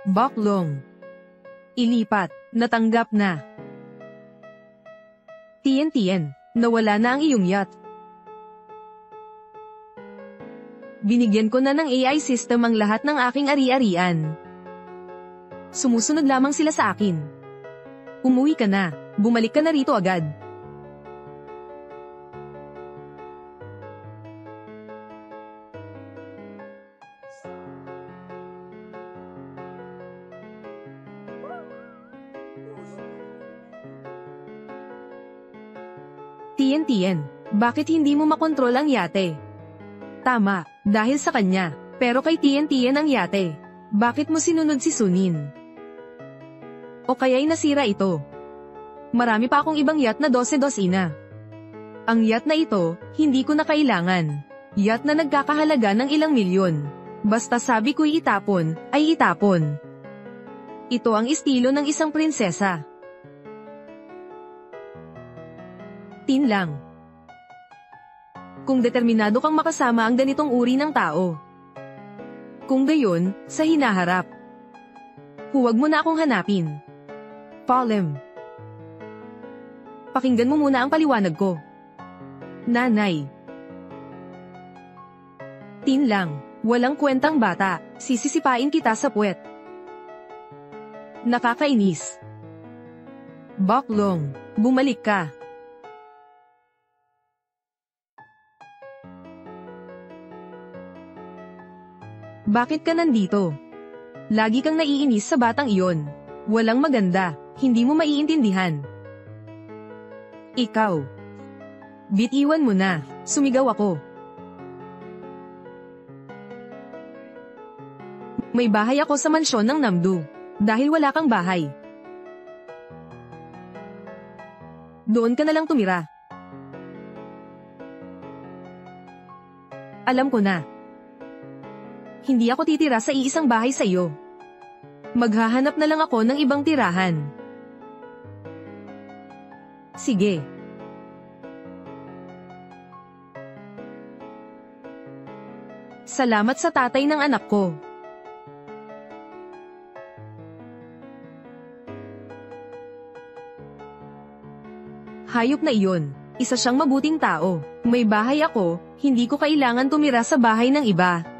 Baklong. Ilipat, natanggap na. Tien, nawala na ang iyong yacht. Binigyan ko na ng AI system ang lahat ng aking ari-arian. Sumusunod lamang sila sa akin. Umuwi ka na, bumalik ka na rito agad. Tien, bakit hindi mo makontrol ang yate? Tama, dahil sa kanya, pero kay Tien ang yate. Bakit mo sinunod si Sunin? O kaya'y nasira ito? Marami pa akong ibang yacht na 12 na. Ang yacht na ito, hindi ko na kailangan. Yacht na nagkakahalaga ng ilang milyon. Basta sabi ko'y itapon, ay itapon. Ito ang estilo ng isang prinsesa. Tin lang. Kung determinado kang makasama ang ganitong uri ng tao. Kung gayon, sa hinaharap. Huwag mo na akong hanapin. Palem. Pakinggan mo muna ang paliwanag ko. Nanay. Tin lang, walang kwentang bata, sisisipain kita sa puwet. Nakakainis. Baklong, bumalik ka. Bakit ka nandito? Lagi kang naiinis sa batang iyon. Walang maganda, hindi mo maiintindihan. Ikaw. Bitiwan mo na, sumigaw ako. May bahay ako sa mansyon ng Namdu. Dahil wala kang bahay. Doon ka na lang tumira. Alam ko na. Hindi ako titira sa iisang bahay sa iyo. Maghahanap na lang ako ng ibang tirahan. Sige. Salamat sa tatay ng anak ko. Hayop na iyon, isa siyang mabuting tao. May bahay ako, hindi ko kailangan tumira sa bahay ng iba.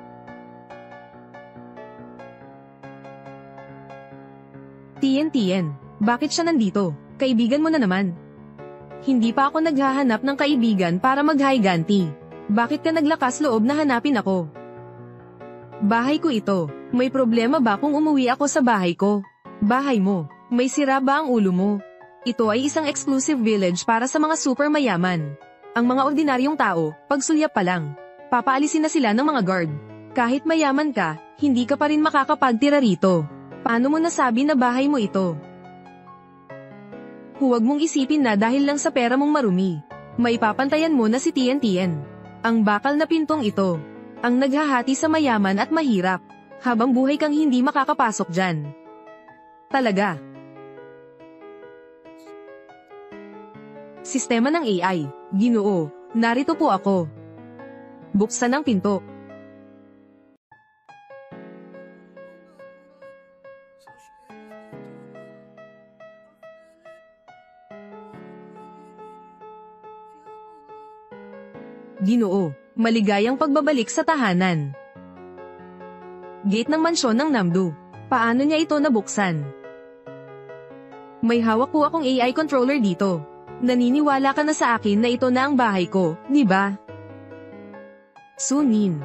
Tien, bakit siya nandito? Kaibigan mo na naman. Hindi pa ako naghahanap ng kaibigan para maghayganti. Bakit ka naglakas loob na hanapin ako? Bahay ko ito. May problema ba kung umuwi ako sa bahay ko? Bahay mo. May sira ba ang ulo mo? Ito ay isang exclusive village para sa mga super mayaman. Ang mga ordinaryong tao, pagsulyap pa lang, papaalisin na sila ng mga guard. Kahit mayaman ka, hindi ka pa rin makakapagtira rito. Paano mo nasabi na bahay mo ito? Huwag mong isipin na dahil lang sa pera mong marumi. Maipapantayan mo na si Tien. Ang bakal na pintong ito. Ang naghahati sa mayaman at mahirap. Habang buhay kang hindi makakapasok dyan. Talaga. Sistema ng AI. Ginoo, narito po ako. Buksan ang pinto. Ginoo, maligayang pagbabalik sa tahanan. Gate ng mansyon ng Namdu. Paano niya ito nabuksan? May hawak po akong AI controller dito. Naniniwala ka na sa akin na ito na ang bahay ko, di ba? Sunin.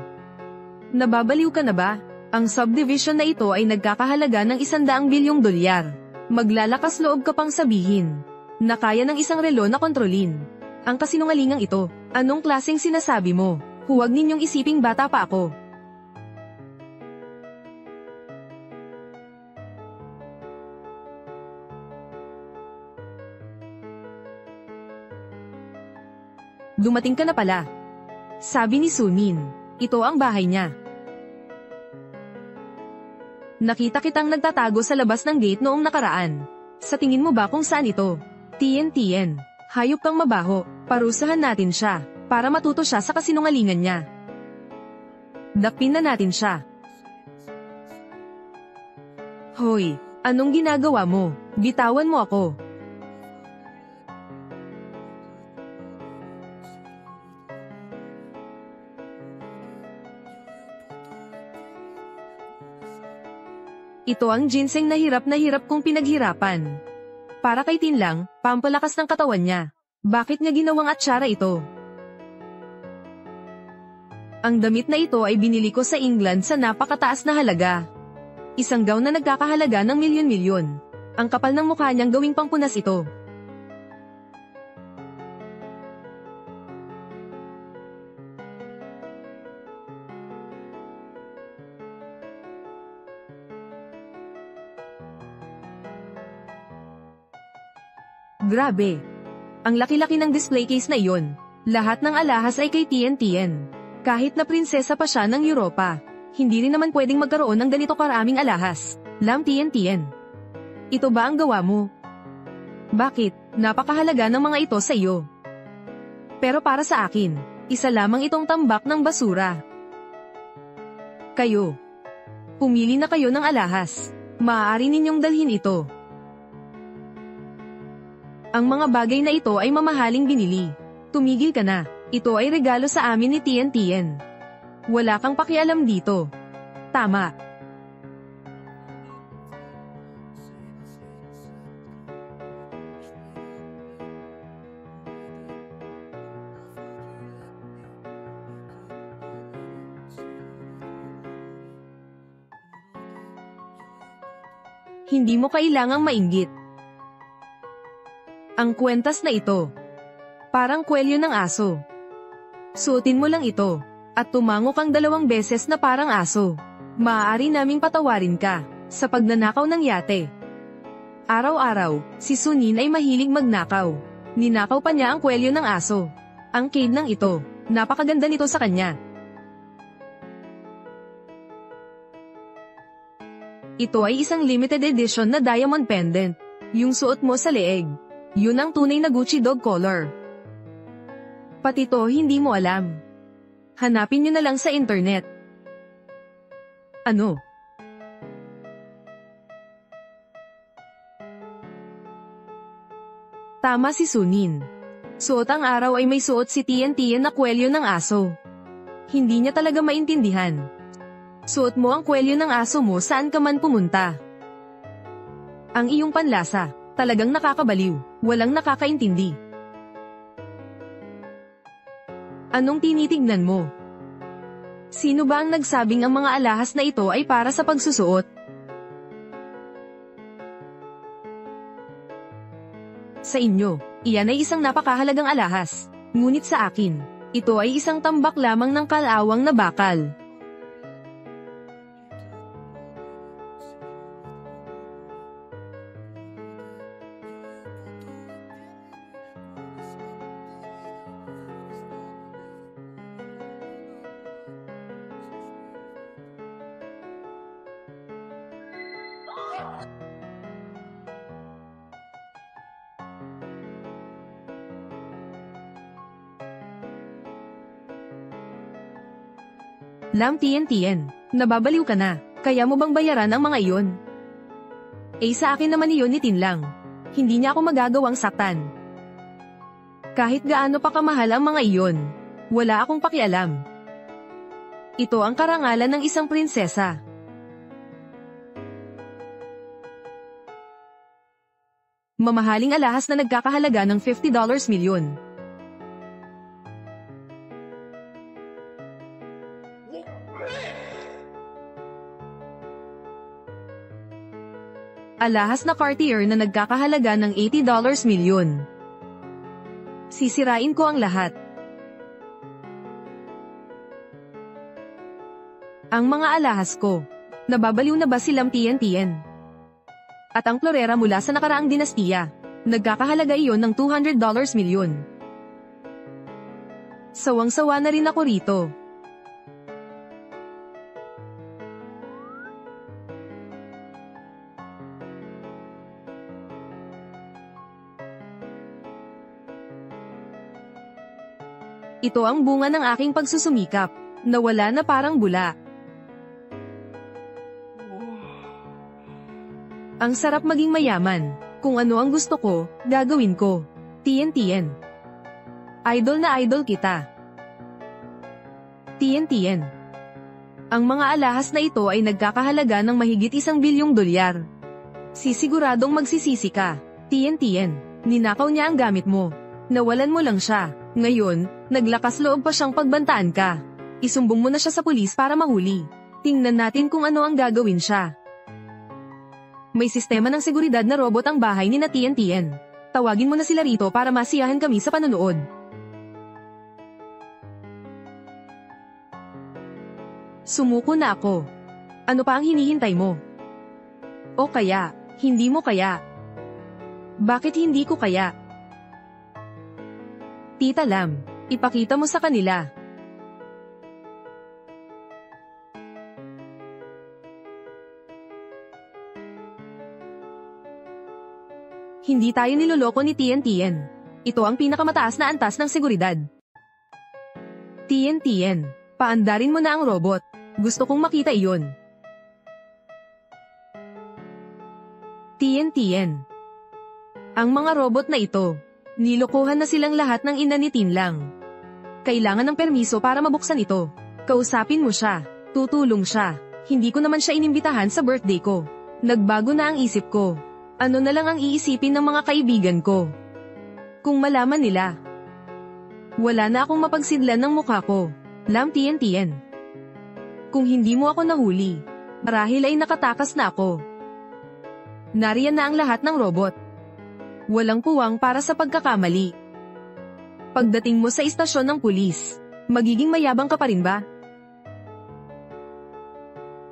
Nababaliw ka na ba? Ang subdivision na ito ay nagkakahalaga ng 100 bilyong dolyar. Maglalakas loob ka pang sabihin na kaya ng isang relo na kontrolin ang kasinungalingang ito. Anong klaseng sinasabi mo? Huwag ninyong isiping bata pa ako. Dumating ka na pala. Sabi ni Sunin, ito ang bahay niya. Nakita kitang nagtatago sa labas ng gate noong nakaraan. Sa tingin mo ba kung saan ito? Tien, hayop kang mabaho. Parusahan natin siya, para matuto siya sa kasinungalingan niya. Dakpin na natin siya. Hoy, anong ginagawa mo? Bitawan mo ako. Ito ang ginseng na hirap kong pinaghirapan. Para kay Tin lang, pampalakas ng katawan niya. Bakit nga ginawang atsara ito? Ang damit na ito ay binili ko sa England sa napakataas na halaga. Isang gown na nagkakahalaga ng milyon-milyon. Ang kapal ng mukha niyang gawing pangpunas ito. Grabe. Ang laki-laki ng display case na iyon. Lahat ng alahas ay kay TNTN. Kahit na prinsesa pa siya ng Europa, hindi rin naman pwedeng magkaroon ng ganito karaming alahas. Lam TNTN. Ito ba ang gawa mo? Bakit? Napakahalaga ng mga ito sa iyo. Pero para sa akin, isa lamang itong tambak ng basura. Kayo. Pumili na kayo ng alahas. Maaari ninyong dalhin ito. Ang mga bagay na ito ay mamahaling binili. Tumigil ka na. Ito ay regalo sa amin ni TNTN. Wala kang pakialam dito. Tama. Hindi mo kailangang mainggit. Ang kwentas na ito. Parang kwelyo ng aso. Suotin mo lang ito. At tumango kang 2 beses na parang aso. Maaari naming patawarin ka sa pagnanakaw ng yate. Araw-araw, si Sunin ay mahilig magnakaw. Ninakaw pa niya ang kwelyo ng aso. Ang cave ng ito. Napakaganda nito sa kanya. Ito ay isang limited edition na diamond pendant. Yung suot mo sa leeg. Yun ang tunay na Gucci dog collar. Pati to hindi mo alam. Hanapin nyo na lang sa internet. Ano? Tama si Sunin. Suot ang araw ay may suot si TNTN na kwelyo ng aso. Hindi niya talaga maintindihan. Suot mo ang kwelyo ng aso mo saan ka man pumunta. Ang iyong panlasa. Talagang nakakabaliw, walang nakakaintindi. Anong tinitignan mo? Sino ba ang nagsabing ang mga alahas na ito ay para sa pagsusuot? Sa inyo, iyan ay isang napakahalagang alahas. Ngunit sa akin, ito ay isang tambak lamang ng kalawang na bakal. Lam TNTN, nababaliw ka na, kaya mo bang bayaran ang mga iyon? Sa akin naman iyon ni Tin lang. Hindi niya ako magagawang saktan. Kahit gaano pa kamahal ang mga iyon, wala akong pakialam. Ito ang karangalan ng isang prinsesa. Mamahaling alahas na nagkakahalaga ng $50 milyon. Alahas na Cartier na nagkakahalaga ng $80 milyon. Sisirain ko ang lahat. Ang mga alahas ko. Nababaliw na ba si Lam TNTN? At ang florera mula sa nakaraang dinastiya. Nagkakahalaga iyon ng $200 milyon. Sawang-sawa na rin ako rito. Ito ang bunga ng aking pagsusumikap. Nawala na parang bula. Ang sarap maging mayaman. Kung ano ang gusto ko, gagawin ko. TNTN. Idol na idol kita. TNTN. Ang mga alahas na ito ay nagkakahalaga ng mahigit $1 bilyong. Sisiguradong magsisisi ka. TNTN. Ninakaw niya ang gamit mo. Nawalan mo lang siya. Ngayon, naglakas loob pa siyang pagbantaan ka. Isumbong mo na siya sa pulis para mahuli. Tingnan natin kung ano ang gagawin siya. May sistema ng seguridad na robot ang bahay ni na TNTN. Tawagin mo na sila rito para masiyahan kami sa panonood. Sumuko na ako. Ano pa ang hinihintay mo? O kaya, hindi mo kaya? Bakit hindi ko kaya? Tita Lam, ipakita mo sa kanila. Hindi tayo niloloko ni TNTN. Ito ang pinakamataas na antas ng seguridad. TNTN, paandarin mo na ang robot. Gusto kong makita iyon. TNTN. Ang mga robot na ito, nilokohan na silang lahat ng ina ni Tinlang. Kailangan ng permiso para mabuksan ito. Kausapin mo siya, tutulong siya. Hindi ko naman siya inimbitahan sa birthday ko. Nagbago na ang isip ko. Ano na lang ang iisipin ng mga kaibigan ko? Kung malaman nila. Wala na akong mapagsidlan ng mukha ko. Lam TNTN. Kung hindi mo ako nahuli, marahil ay nakatakas na ako. Nariyan na ang lahat ng robot. Walang puwang para sa pagkakamali. Pagdating mo sa istasyon ng pulis, magiging mayabang ka pa rin ba?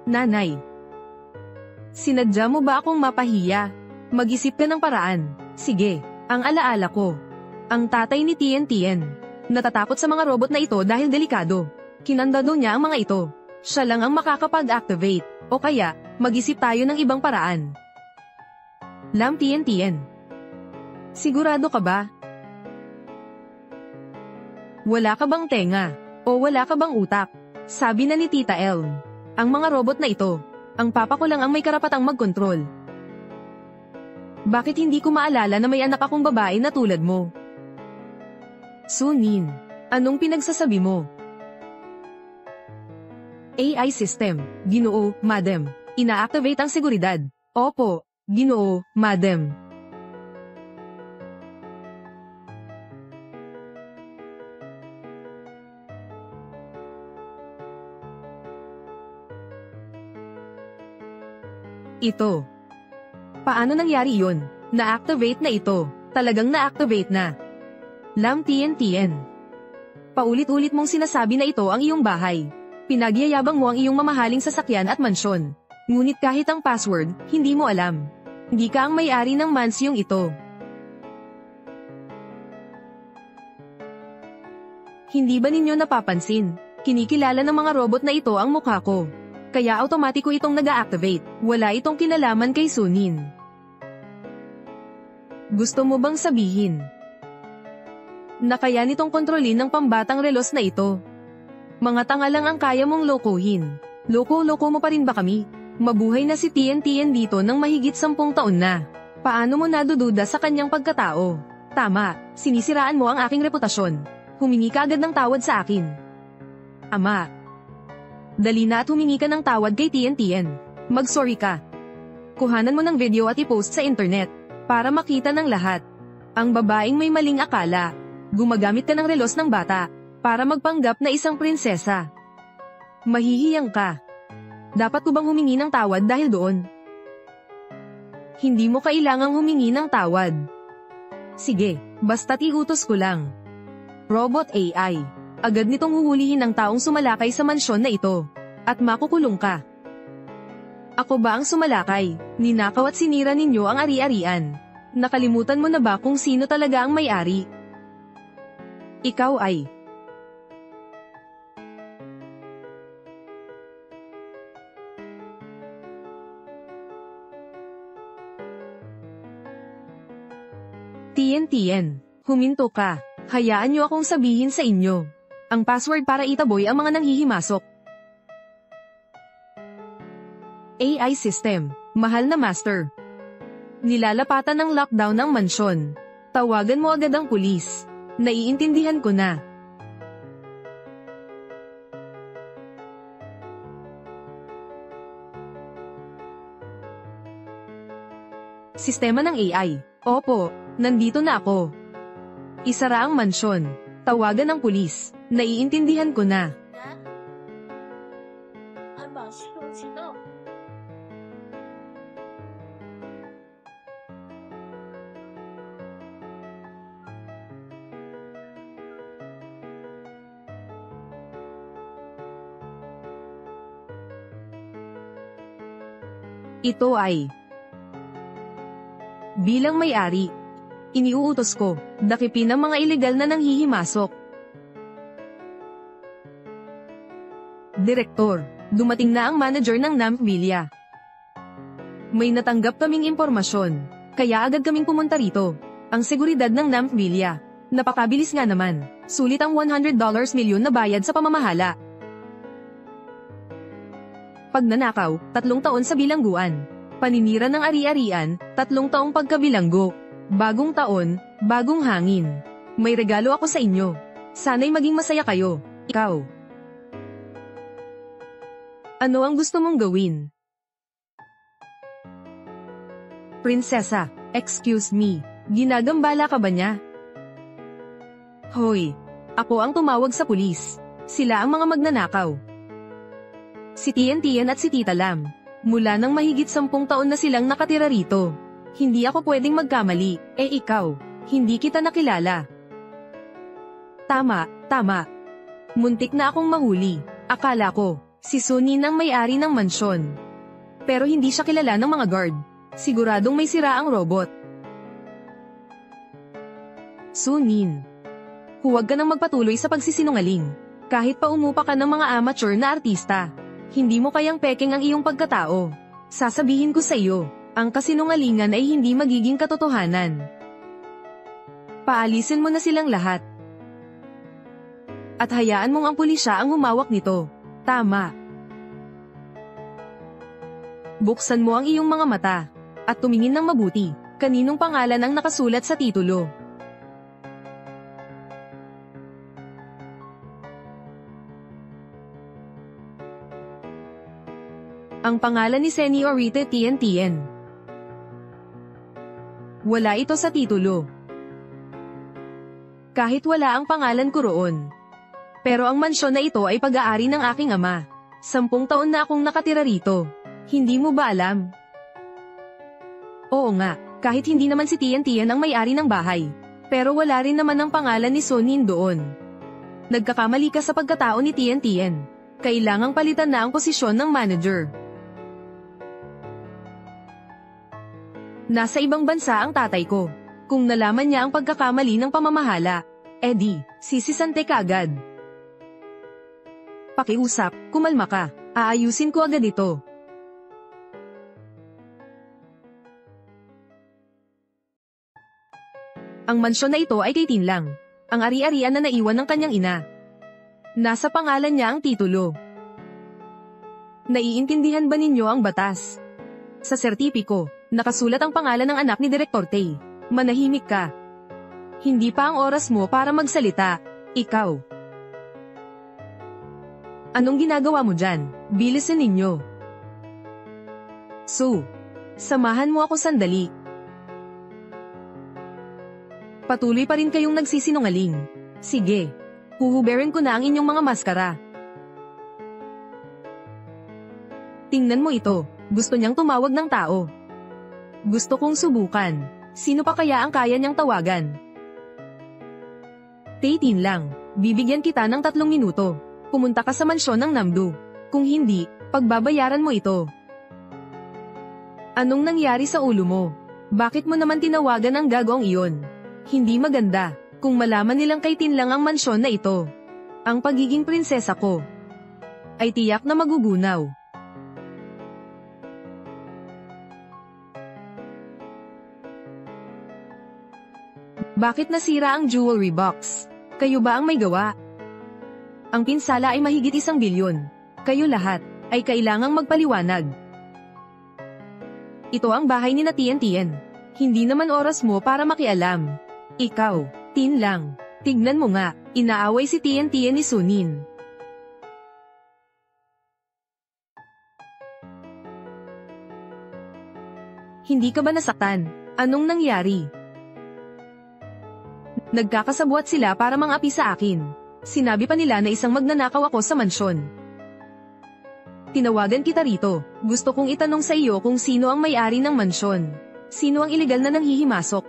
Nanay. Sinadya mo ba akong mapahiya? Mag-isip ka ng paraan. Sige, ang alaala ko. Ang tatay ni TNTN. Natatakot sa mga robot na ito dahil delikado. Kinandado niya ang mga ito. Siya lang ang makakapag-activate. O kaya, mag-isip tayo ng ibang paraan. Lam TNTN. Sigurado ka ba? Wala ka bang tenga? O wala ka bang utak? Sabi na ni Tita Elm. Ang mga robot na ito, ang papa ko lang ang may karapatang magkontrol. Bakit hindi ko maalala na may anak akong babae na tulad mo? Sunin, anong pinagsasabi mo? AI system, Ginoo, Madam. Ina-activate ang seguridad. Opo, Ginoo, Madam. Ito. Paano nangyari yun? Na-activate na ito. Talagang na-activate na. Lam TNTN. Paulit-ulit mong sinasabi na ito ang iyong bahay. Pinagyayabang mo ang iyong mamahaling sasakyan at mansyon. Ngunit kahit ang password, hindi mo alam. Hindi ka ang may-ari ng mansyong ito. Hindi ba ninyo napapansin? Kinikilala ng mga robot na ito ang mukha ko. Kaya automatiko itong nag-a-activate. Wala itong kinalaman kay Sunin. Gusto mo bang sabihin na kaya nitong kontrolin ng pambatang relos na ito? Mga tanga lang ang kaya mong lokohin. Loko-loko mo pa rin ba kami? Mabuhay na si TNTN dito ng mahigit 10 taon na. Paano mo nadududa sa kanyang pagkatao? Tama, sinisiraan mo ang aking reputasyon. Humingi ka agad ng tawad sa akin. Ama. Dali na at humingi ka ng tawad kay TNTN. Mag-sorry ka. Kuhanan mo ng video at i-post sa internet. Para makita ng lahat. Ang babaeng may maling akala. Gumagamit ka ng relos ng bata. Para magpanggap na isang prinsesa. Mahihiyang ka. Dapat ko bang humingi ng tawad dahil doon? Hindi mo kailangang humingi ng tawad. Sige, basta't iutos ko lang. Robot AI. Agad nitong huhulihin ang taong sumalakay sa mansyon na ito. At makukulong ka. Ako ba ang sumalakay? Ninakaw at sinira ninyo ang ari-arian. Nakalimutan mo na ba kung sino talaga ang may-ari? Ikaw ay TNTN. Huminto ka. Hayaan niyo akong sabihin sa inyo ang password para itaboy ang mga nanghihimasok. AI system. Mahal na master. Nilalapatan ng lockdown ang mansyon. Tawagan mo agad ang pulis. Naiintindihan ko na. Sistema ng AI. Opo, nandito na ako. Isara ang mansyon. Tawagan ng pulis. Naiintindihan ko na. Sino? Ito ay bilang may-ari. Iniuutos ko, dakipin ang mga ilegal na nanghihimasok. Direktor, dumating na ang manager ng NAMP Villa. May natanggap kaming impormasyon, kaya agad kaming pumunta rito. Ang seguridad ng NAMP Villa. Napakabilis nga naman, sulit ang $100 milyon na bayad sa pamamahala. Pagnanakaw, 3 taon sa bilangguan. Paninira ng ari-arian, 3 taong pagkabilanggo. Bagong taon, bagong hangin. May regalo ako sa inyo. Sana'y maging masaya kayo. Ikaw. Ano ang gusto mong gawin? Prinsesa, excuse me, ginagambala ka ba niya? Hoy, ako ang tumawag sa pulis. Sila ang mga magnanakaw. Si Tian at si Tita Lam. Mula nang mahigit 10 taon na silang nakatira rito. Hindi ako pwedeng magkamali, ikaw, hindi kita nakilala. Tama. Muntik na akong mahuli. Akala ko, si Sunin ang may-ari ng mansyon. Pero hindi siya kilala ng mga guard. Siguradong may sira ang robot. Sunin, huwag ka nang magpatuloy sa pagsisinungaling. Kahit pa umupa ka ng mga amateur na artista, hindi mo kayang pekeng ang iyong pagkatao. Sasabihin ko sa iyo, ang kasinungalingan ay hindi magiging katotohanan. Paalisin mo na silang lahat. At hayaan mong ang pulisya ang humawak nito. Tama. Buksan mo ang iyong mga mata. At tumingin ng mabuti. Kaninong pangalan ang nakasulat sa titulo? Ang pangalan ni Señorita Tian. Wala ito sa titulo. Kahit wala ang pangalan ko roon. Pero ang mansyon na ito ay pag-aari ng aking ama. 10 taon na akong nakatira rito. Hindi mo ba alam? Oo nga, kahit hindi naman si Tian ang may-ari ng bahay. Pero wala rin naman ang pangalan ni Sonin doon. Nagkakamali ka sa pagkatao ni Tian. Kailangang palitan na ang posisyon ng manager. Nasa ibang bansa ang tatay ko. Kung nalaman niya ang pagkakamali ng pamamahala, sisisante ka agad. Pakiusap, kumalma ka. Aayusin ko agad ito. Ang mansyon na ito ay kay Tin lang. Ang ari-arian na naiwan ng kanyang ina. Nasa pangalan niya ang titulo. Naiintindihan ba ninyo ang batas? Sa sertipiko, nakasulat ang pangalan ng anak ni Direktor Tay. Manahimik ka. Hindi pa ang oras mo para magsalita. Ikaw. Anong ginagawa mo dyan? Bilisan ninyo. Sue, samahan mo ako sandali. Patuloy pa rin kayong nagsisinungaling. Sige, huhuberin ko na ang inyong mga maskara. Tingnan mo ito, gusto niyang tumawag ng tao. Gusto kong subukan. Sino pa kaya ang kaya niyang tawagan? Tin lang, bibigyan kita ng 3 minuto. Pumunta ka sa mansyon ng Namdu. Kung hindi, pagbabayaran mo ito. Anong nangyari sa ulo mo? Bakit mo naman tinawagan ang gagawang iyon? Hindi maganda, kung malaman nilang kay Tin lang ang mansyon na ito. Ang pagiging prinsesa ko ay tiyak na magugunaw. Bakit nasira ang jewelry box? Kayo ba ang may gawa? Ang pinsala ay mahigit 1 bilyon. Kayo lahat ay kailangang magpaliwanag. Ito ang bahay ni na Tian. Hindi naman oras mo para makialam. Ikaw, Tin lang. Tignan mo nga, inaaway si Tien ni Sunin. Hindi ka ba nasaktan? Anong nangyari? Nagkakasabwat sila para mangapi sa akin. Sinabi pa nila na isang magnanakaw ako sa mansyon. Tinawagan kita rito. Gusto kong itanong sa iyo kung sino ang may-ari ng mansyon. Sino ang ilegal na nanghihimasok?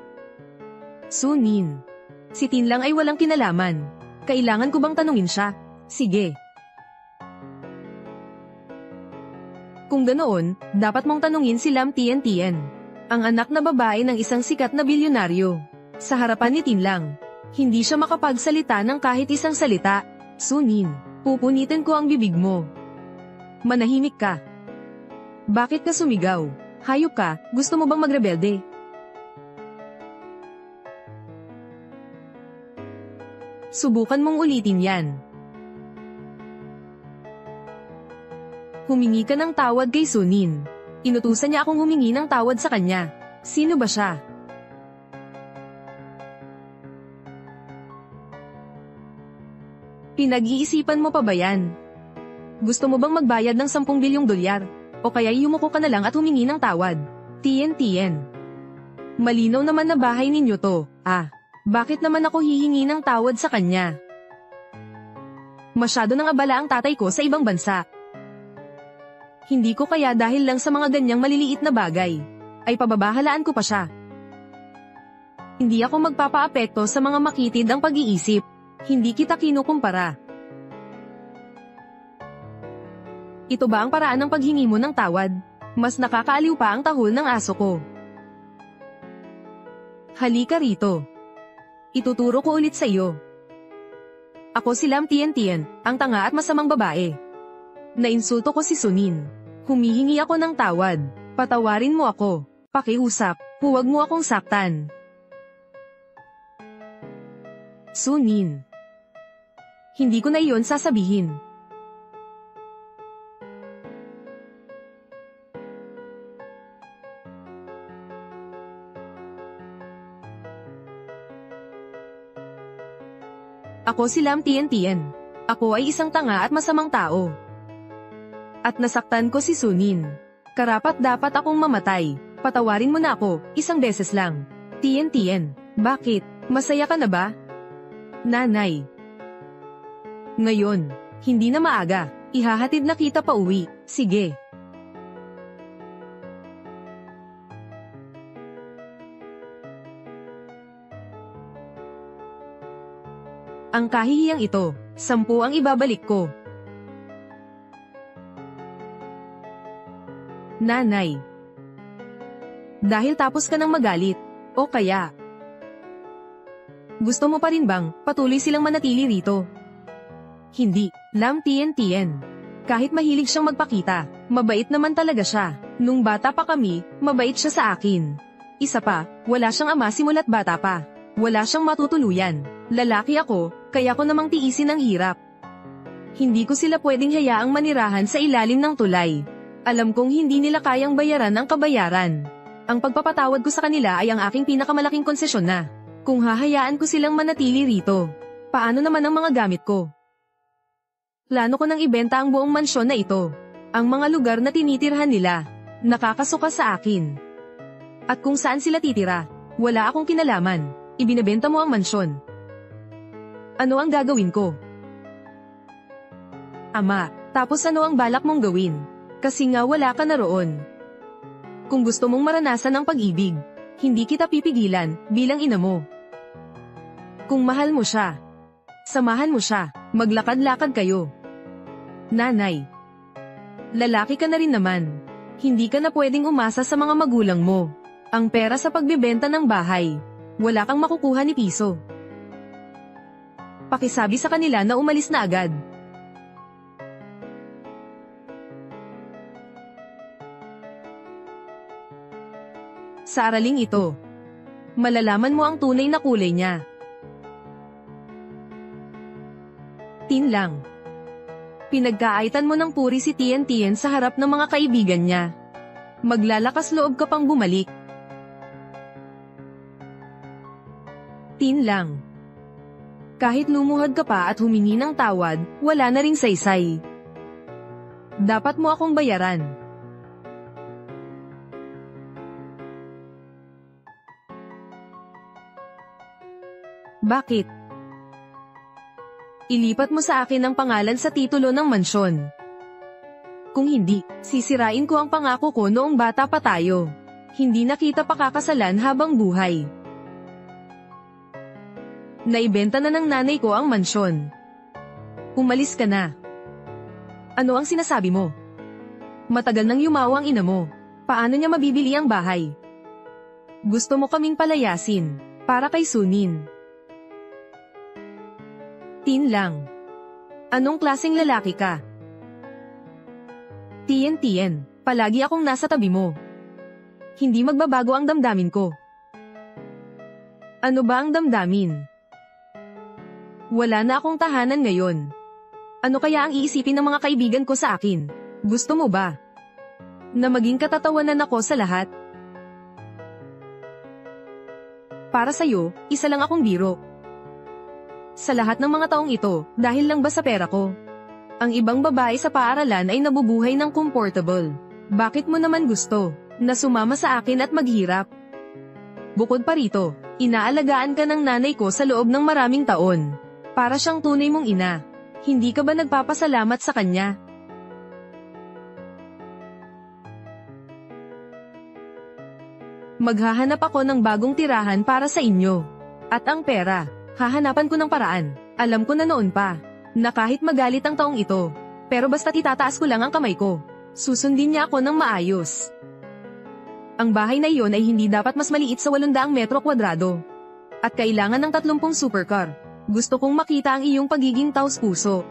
Sunin. Si Tin lang ay walang kinalaman. Kailangan ko bang tanungin siya? Sige. Kung ganoon, dapat mong tanungin si Lam Tien, ang anak na babae ng isang sikat na bilyonaryo. Sa harapan ni Tin lang, hindi siya makapagsalita ng kahit isang salita. Sunin, pupunitin ko ang bibig mo. Manahimik ka. Bakit ka sumigaw? Hayop ka, gusto mo bang magrebelde? Subukan mong ulitin yan. Humingi ka ng tawad kay Sunin. Inutusan niya akong humingi ng tawad sa kanya. Sino ba siya? Pinag-iisipan mo pa ba yan? Gusto mo bang magbayad ng 10 bilyong dolyar? O kaya yumuko ka na lang at humingi ng tawad? Tien. Malinaw naman na bahay ninyo to. Bakit naman ako hihingi ng tawad sa kanya? Masyado nang abala ang tatay ko sa ibang bansa. Hindi ko kaya dahil lang sa mga ganyang maliliit na bagay, ay pababahalaan ko pa siya. Hindi ako magpapaapekto sa mga makitid ang pag-iisip. Hindi kita kinukumpara. Ito ba ang paraan ng paghingi mo ng tawad? Mas nakakaaliw pa ang tahol ng aso ko. Halika rito. Ituturo ko ulit sa iyo. Ako si Lam Tien, ang tanga at masamang babae. Nainsulto ko si Sunin. Humihingi ako ng tawad. Patawarin mo ako. Pakiusap, huwag mo akong saktan. Sunin. Hindi ko na iyon sasabihin. Ako si Lam Tien. Ako ay isang tanga at masamang tao. At nasaktan ko si Sunin. Karapat dapat akong mamatay. Patawarin mo na ako, isang beses lang. Tien, bakit? Masaya ka na ba? Nanay. Ngayon, hindi na maaga. Ihahatid na kita pa uwi. Sige. Ang kahihiyang ito, 10 ang ibabalik ko. Nanay. Dahil tapos ka nang magalit, o kaya gusto mo pa rin bang patuloy silang manatili rito? Hindi, Lam Tien. Kahit mahilig siyang magpakita, mabait naman talaga siya. Nung bata pa kami, mabait siya sa akin. Isa pa, wala siyang ama simula't bata pa. Wala siyang matutuluyan. Lalaki ako, kaya ko namang tiisin ang hirap. Hindi ko sila pwedeng hayaang manirahan sa ilalim ng tulay. Alam kong hindi nila kayang bayaran ang kabayaran. Ang pagpapatawad ko sa kanila ay ang aking pinakamalaking konsesyon na. Kung hahayaan ko silang manatili rito, paano naman ang mga gamit ko? Plano ko nang ibenta ang buong mansyon na ito. Ang mga lugar na tinitirhan nila, nakakasuka sa akin. At kung saan sila titira, wala akong kinalaman. Ibinebenta mo ang mansyon. Ano ang gagawin ko? Ama, tapos ano ang balak mong gawin? Kasi nga wala ka na roon. Kung gusto mong maranasan ang pag-ibig, hindi kita pipigilan bilang ina mo. Kung mahal mo siya, samahan mo siya, maglakad-lakad kayo. Nanay. Lalaki ka na rin naman. Hindi ka na pwedeng umasa sa mga magulang mo. Ang pera sa pagbebenta ng bahay, wala kang makukuha ni piso. Pakisabi sa kanila na umalis na agad. Sa araling ito, malalaman mo ang tunay na kulay niya. Tin lang. Pinagkaaitan mo ng puri si Tien sa harap ng mga kaibigan niya. Maglalakas loob ka pang bumalik. Tin lang. Kahit lumuhad ka pa at humingi ng tawad, wala na ring saysay. Dapat mo akong bayaran. Bakit? Ilipat mo sa akin ang pangalan sa titulo ng mansyon. Kung hindi, sisirain ko ang pangako ko noong bata pa tayo. Hindi na kita pakakasalan habang buhay. Naibenta na ng nanay ko ang mansyon. Umalis ka na. Ano ang sinasabi mo? Matagal nang yumawa ang ina mo. Paano niya mabibili ang bahay? Gusto mo kaming palayasin, para kay Sunin. Tin lang. Anong klaseng lalaki ka? Tien, palagi akong nasa tabi mo. Hindi magbabago ang damdamin ko. Ano ba ang damdamin? Wala na akong tahanan ngayon. Ano kaya ang iisipin ng mga kaibigan ko sa akin? Gusto mo ba na maging katatawanan ako sa lahat? Para sa'yo, isa lang akong biro. Sa lahat ng mga taong ito, dahil lang ba sa pera ko? Ang ibang babae sa paaralan ay nabubuhay ng comfortable. Bakit mo naman gusto na sumama sa akin at maghirap? Bukod pa rito, inaalagaan ka ng nanay ko sa loob ng maraming taon. Para siyang tunay mong ina. Hindi ka ba nagpapasalamat sa kanya? Maghahanap ako ng bagong tirahan para sa inyo. At ang pera, hahanapan ko ng paraan. Alam ko na noon pa, na kahit magalit ang taong ito, pero basta itataas ko lang ang kamay ko, susundin niya ako ng maayos. Ang bahay na iyon ay hindi dapat mas maliit sa 800 metro kwadrado. At kailangan ng 30 supercar. Gusto kong makita ang iyong pagiging taos-puso.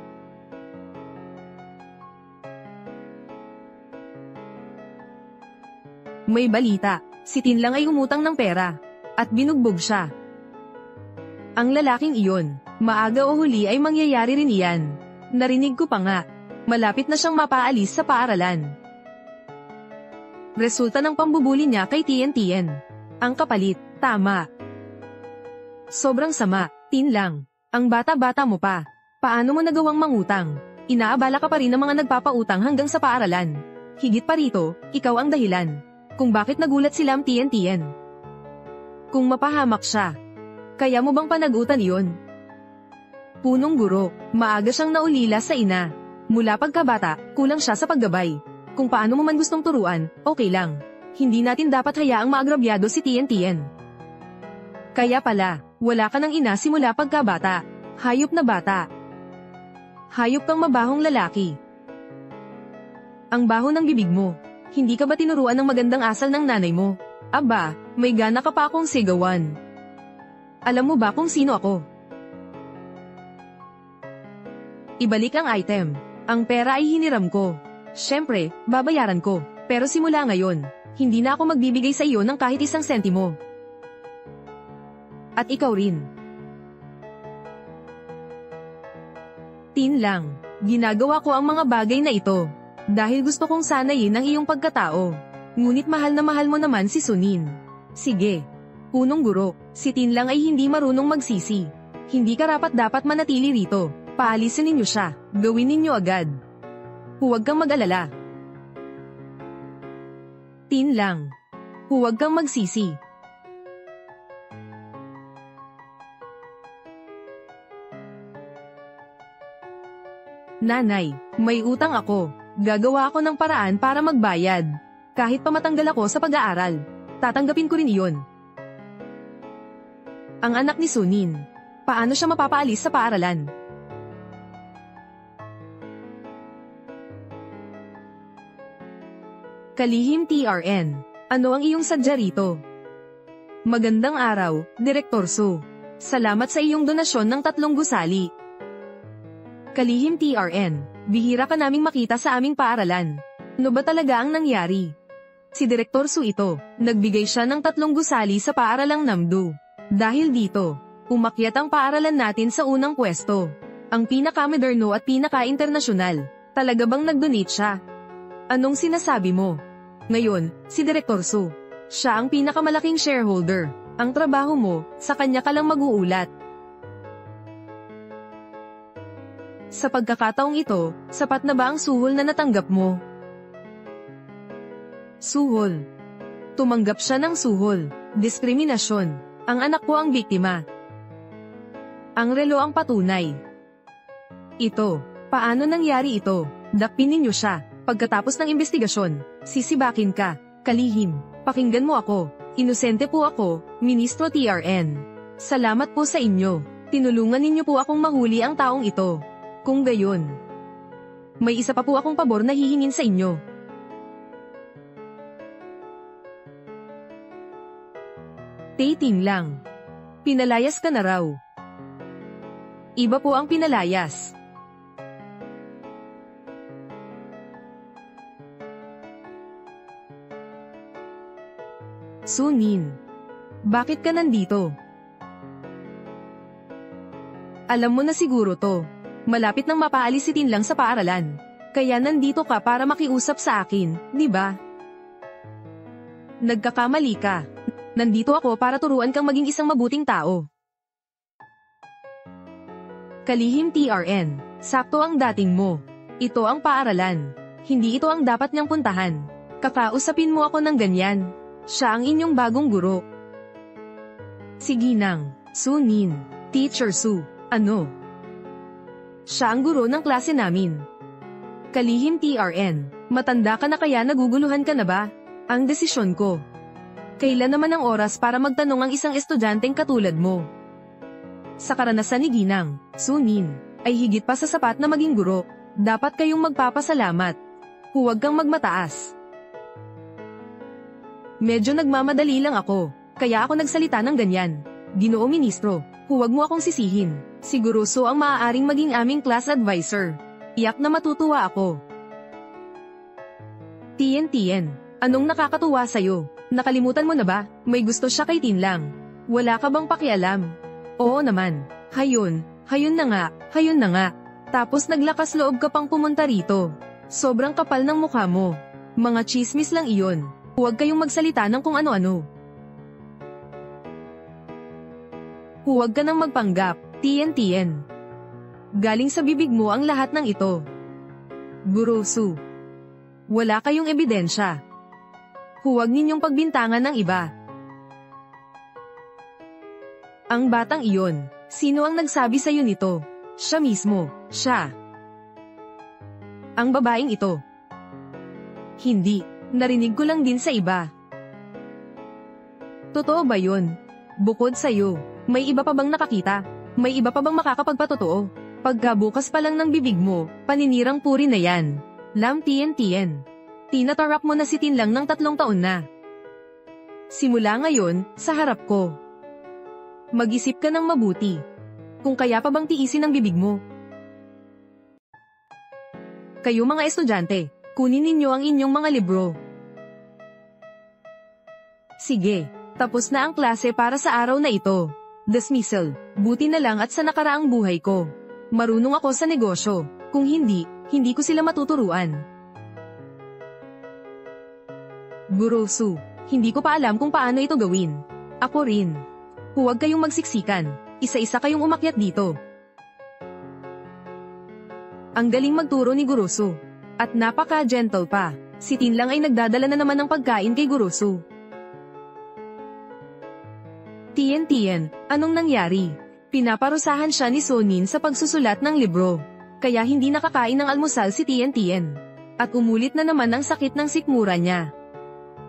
May balita, si Tin lang ay umutang ng pera, at binugbog siya. Ang lalaking iyon, maaga o huli ay mangyayari rin iyan. Narinig ko pa nga, malapit na siyang mapaalis sa paaralan. Resulta ng pambubuli niya kay Tien. Ang kapalit, tama. Sobrang sama, Tin lang. Ang bata-bata mo pa. Paano mo nagawang mangutang? Inaabala ka pa rin ng mga nagpapautang hanggang sa paaralan. Higit pa rito, ikaw ang dahilan kung bakit nagulat sila Tien. Kung mapahamak siya, kaya mo bang panagutan iyon? Punong guro, maaga siyang naulila sa ina. Mula pagkabata, kulang siya sa paggabay. Kung paano mo man gustong turuan, okay lang. Hindi natin dapat hayaang maagrabyado si Tien. Kaya pala, wala ka ng ina simula pagkabata. Hayop na bata. Hayop kang mabahong lalaki. Ang baho ng bibig mo. Hindi ka ba tinuruan ng magandang asal ng nanay mo? Aba, may gana ka pa akong sigawan. Alam mo ba kung sino ako? Ibalik ang item. Ang pera ay hiniram ko. Siyempre, babayaran ko. Pero simula ngayon, hindi na ako magbibigay sa iyo ng kahit 1 sentimo. At ikaw rin. Tin lang, ginagawa ko ang mga bagay na ito. Dahil gusto kong sanayin ang iyong pagkatao. Ngunit mahal na mahal mo naman si Sunin. Sige. Punong guro, si Tin lang ay hindi marunong magsisi. Hindi karapat-dapat manatili rito. Paalisin ninyo siya. Gawin ninyo agad. Huwag kang mag-alala. Tin lang. Huwag kang magsisi. Nanay, may utang ako. Gagawa ako ng paraan para magbayad. Kahit pa matanggal ako sa pag-aaral, tatanggapin ko rin iyon. Ang anak ni Sunin, paano siya mapapaalis sa paaralan? Kalihim TRN, ano ang iyong sadya rito? Magandang araw, Direktor Su. Salamat sa iyong donasyon ng 3 gusali. Kalihim TRN, bihira ka naming makita sa aming paaralan. Ano ba talaga ang nangyari? Si Direktor Su ito, nagbigay siya ng 3 gusali sa paaralang Namdu. Dahil dito, umakyat ang paaralan natin sa unang pwesto. Ang pinaka-moderno at pinaka-internasyonal. Talaga bang nag-donate siya? Anong sinasabi mo? Ngayon, si Direktor Su, siya ang pinakamalaking shareholder. Ang trabaho mo, sa kanya ka lang mag-uulat. Sa pagkakataong ito, sapat na ba ang suhol na natanggap mo? Suhol. Tumanggap siya ng suhol. Diskriminasyon. Ang anak ko ang biktima. Ang relo ang patunay. Ito. Paano nangyari ito? Dakpin ninyo siya. Pagkatapos ng investigasyon, sisibakin ka. Kalihim. Pakinggan mo ako. Inosente po ako, Ministro TRN. Salamat po sa inyo. Tinulungan ninyo po akong mahuli ang taong ito. Kung gayon, may isa pa po akong pabor na hihingin sa inyo. Dating lang. Pinalayas ka na raw. Iba po ang pinalayas. Sunin. Bakit ka nandito? Alam mo na siguro to. Malapit nang mapaalis si Tinlang sa paaralan. Kaya nandito ka para makiusap sa akin, di ba? Nagkakamali ka. Nandito ako para turuan kang maging isang mabuting tao. Kalihim TRN, sakto ang dating mo. Ito ang paaralan. Hindi ito ang dapat niyang puntahan. Kakausapin mo ako ng ganyan. Siya ang inyong bagong guro. Si Ginang, Sunin, Teacher Su, ano? Siya ang guro ng klase namin. Kalihim TRN, matanda ka na kaya naguguluhan ka na ba? Ang desisyon ko. Kailan naman ang oras para magtanong ang isang estudyanteng katulad mo? Sa karanasan ni Ginang, Sunin, ay higit pa sa sapat na maging guro, dapat kayong magpapasalamat. Huwag kang magmataas. Medyo nagmamadali lang ako, kaya ako nagsalita ng ganyan. Ginoong Ministro, huwag mo akong sisihin. Siguruso ang maaaring maging aming class advisor. Iyak na matutuwa ako. Tien, anong nakakatuwa sa'yo? Nakalimutan mo na ba? May gusto siya kay Tinlang. Wala ka bang pakialam? Oo naman. Hayon na nga. Tapos naglakas loob ka pang pumunta rito. Sobrang kapal ng mukha mo. Mga chismis lang iyon. Huwag kayong magsalita ng kung ano-ano. Huwag ka nang magpanggap, Tien. Galing sa bibig mo ang lahat ng ito. Guro Su. Wala kayong ebidensya. Huwag ninyong pagbintangan ng iba. Ang batang iyon, sino ang nagsabi sa'yo nito? Siya mismo, siya. Ang babaeng ito. Hindi, narinig ko lang din sa iba. Totoo ba yun? Bukod sa'yo, may iba pa bang nakakita? May iba pa bang makakapagpatotoo? Pagkabukas pa lang ng bibig mo, paninirang puri na yan. Lam Tien. Tinatarap mo na si Tinlang ng 3 taon na. Simula ngayon, sa harap ko. Mag-isip ka ng mabuti. Kung kaya pa bang tiisin ang bibig mo. Kayo mga estudyante, kunin ninyo ang inyong mga libro. Sige, tapos na ang klase para sa araw na ito. Dismissal, buti na lang at sa nakaraang buhay ko. Marunong ako sa negosyo, kung hindi ko sila matuturuan. Guro Su, hindi ko pa alam kung paano ito gawin. Ako rin. Huwag kayong magsiksikan, isa-isa kayong umakyat dito. Ang galing magturo ni Guro Su. At napaka-gentle pa. Si Tinlang ay nagdadala na naman ng pagkain kay Guro Su. Tien, anong nangyari? Pinaparusahan siya ni Sunin sa pagsusulat ng libro. Kaya hindi nakakain ng almusal si Tien. At umulit na naman ang sakit ng sikmura niya.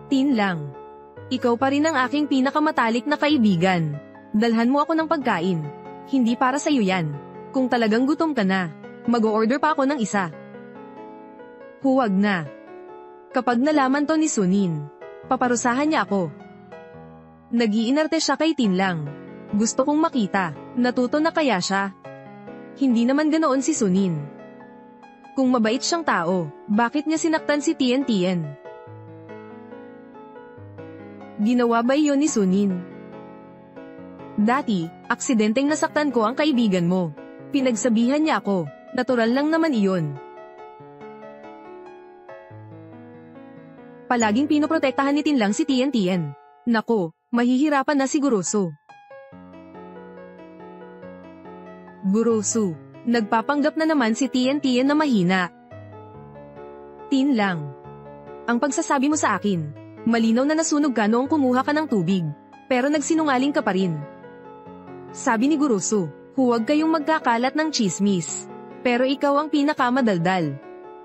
Tinlang, ikaw pa rin ang aking pinakamatalik na kaibigan. Dalhan mo ako ng pagkain. Hindi para sa'yo yan. Kung talagang gutom ka na, mag-o-order pa ako ng isa. Huwag na. Kapag nalaman to ni Sunin, paparusahan niya ako. Nag-iinarte siya kay Tinlang. Gusto kong makita, natuto na kaya siya? Hindi naman ganoon si Sunin. Kung mabait siyang tao, bakit niya sinaktan si Tien? Ginawa ba iyon ni Sunin? Dati, aksidenteng nasaktan ko ang kaibigan mo. Pinagsabihan niya ako, natural lang naman iyon. Palaging pinoprotektahan ni Tinlang si Tien. Nako, Mahihirapan na si Gurosu. Gurosu, nagpapanggap na naman si Tien na mahina. Tin lang. Ang pagsasabi mo sa akin, malinaw na nasunog ka noong kumuha ka ng tubig, pero nagsinungaling ka pa rin. Sabi ni Gurosu, huwag kayong magkakalat ng chismis. Pero ikaw ang pinakamadaldal.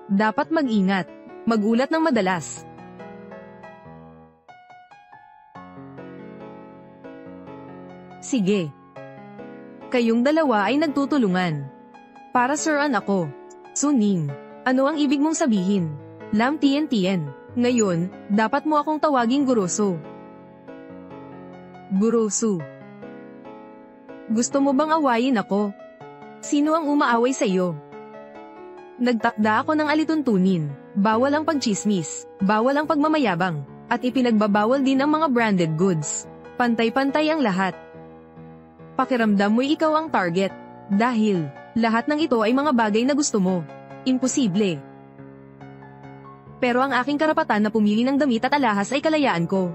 Dapat mag-ingat, magulat ng madalas. Sige. Kayong dalawa ay nagtutulungan. Para Sir-an ako. Suning, ano ang ibig mong sabihin? Lam Tien. Ngayon, dapat mo akong tawaging Gurosu. Gurosu. Gusto mo bang awayin ako? Sino ang umaaway sa iyo? Nagtakda ako ng alituntunin. Bawal ang pagchismis, bawal ang pagmamayabang, at ipinagbabawal din ang mga branded goods. Pantay-pantay ang lahat. Pakiramdam mo'y ikaw ang target. Dahil, lahat ng ito ay mga bagay na gusto mo. Imposible. Pero ang aking karapatan na pumili ng damit at alahas ay kalayaan ko.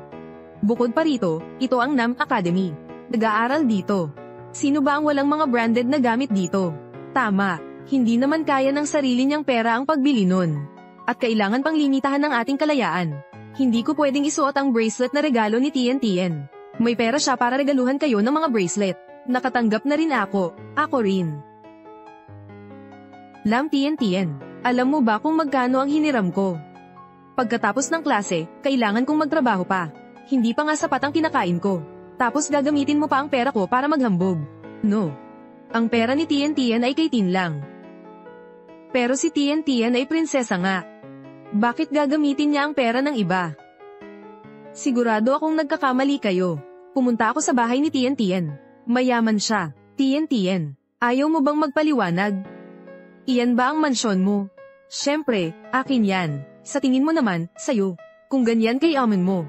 Bukod pa rito, ito ang NAM Academy. Nag-aaral dito. Sino ba ang walang mga branded na gamit dito? Tama, hindi naman kaya ng sarili niyang pera ang pagbili nun. At kailangan pang limitahan ng ating kalayaan. Hindi ko pwedeng isuot ang bracelet na regalo ni Tien. May pera siya para regaluhan kayo ng mga bracelet. Nakatanggap na rin ako. Ako rin. Lam Tien, alam mo ba kung magkano ang hiniram ko? Pagkatapos ng klase, kailangan kong magtrabaho pa. Hindi pa nga sapat ang kinakain ko. Tapos gagamitin mo pa ang pera ko para maghambog. No. Ang pera ni Tien ay kay Tin lang. Pero si Tien ay prinsesa nga. Bakit gagamitin niya ang pera ng iba? Sigurado akong nagkakamali kayo. Pumunta ako sa bahay ni Tien. Mayaman siya. Tien, ayaw mo bang magpaliwanag? Iyan ba ang mansyon mo? Siyempre, akin yan. Sa tingin mo naman, sayo. Kung ganyan kay amin mo.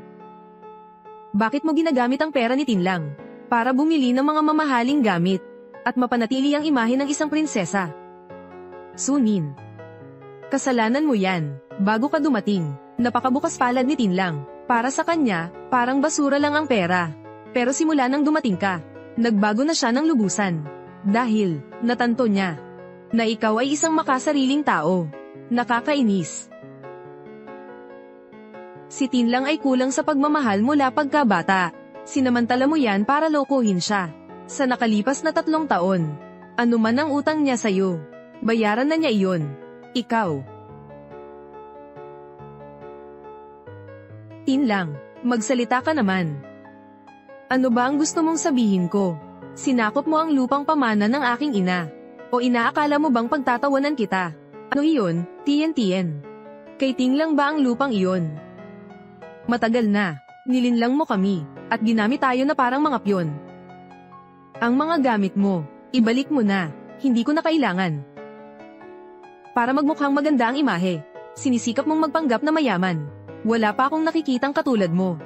Bakit mo ginagamit ang pera ni Tin lang? Para bumili ng mga mamahaling gamit. At mapanatili ang imahe ng isang prinsesa. Sunin. Kasalanan mo yan. Bago ka dumating, napakabukas palad ni Tin lang. Para sa kanya, parang basura lang ang pera. Pero simula nang dumating ka, nagbago na siya ng lubusan. Dahil, natanto niya, na ikaw ay isang makasariling tao. Nakakainis. Si Tin lang ay kulang sa pagmamahal mula pagkabata. Sinamantala mo yan para lokohin siya. Sa nakalipas na 3 taon, ano man ang utang niya sa'yo, bayaran na niya iyon. Ikaw. Tin lang, magsalita ka naman. Ano ba ang gusto mong sabihin ko? Sinakop mo ang lupang pamana ng aking ina. O inaakala mo bang pagtatawanan kita? Ano iyon, Tien? Kay Ting lang ba ang lupang iyon? Matagal na, nilinlang mo kami, at ginamit tayo na parang mga pyon. Ang mga gamit mo, ibalik mo na, hindi ko na kailangan. Para magmukhang maganda ang imahe, sinisikap mong magpanggap na mayaman. Wala pa akong nakikitang katulad mo.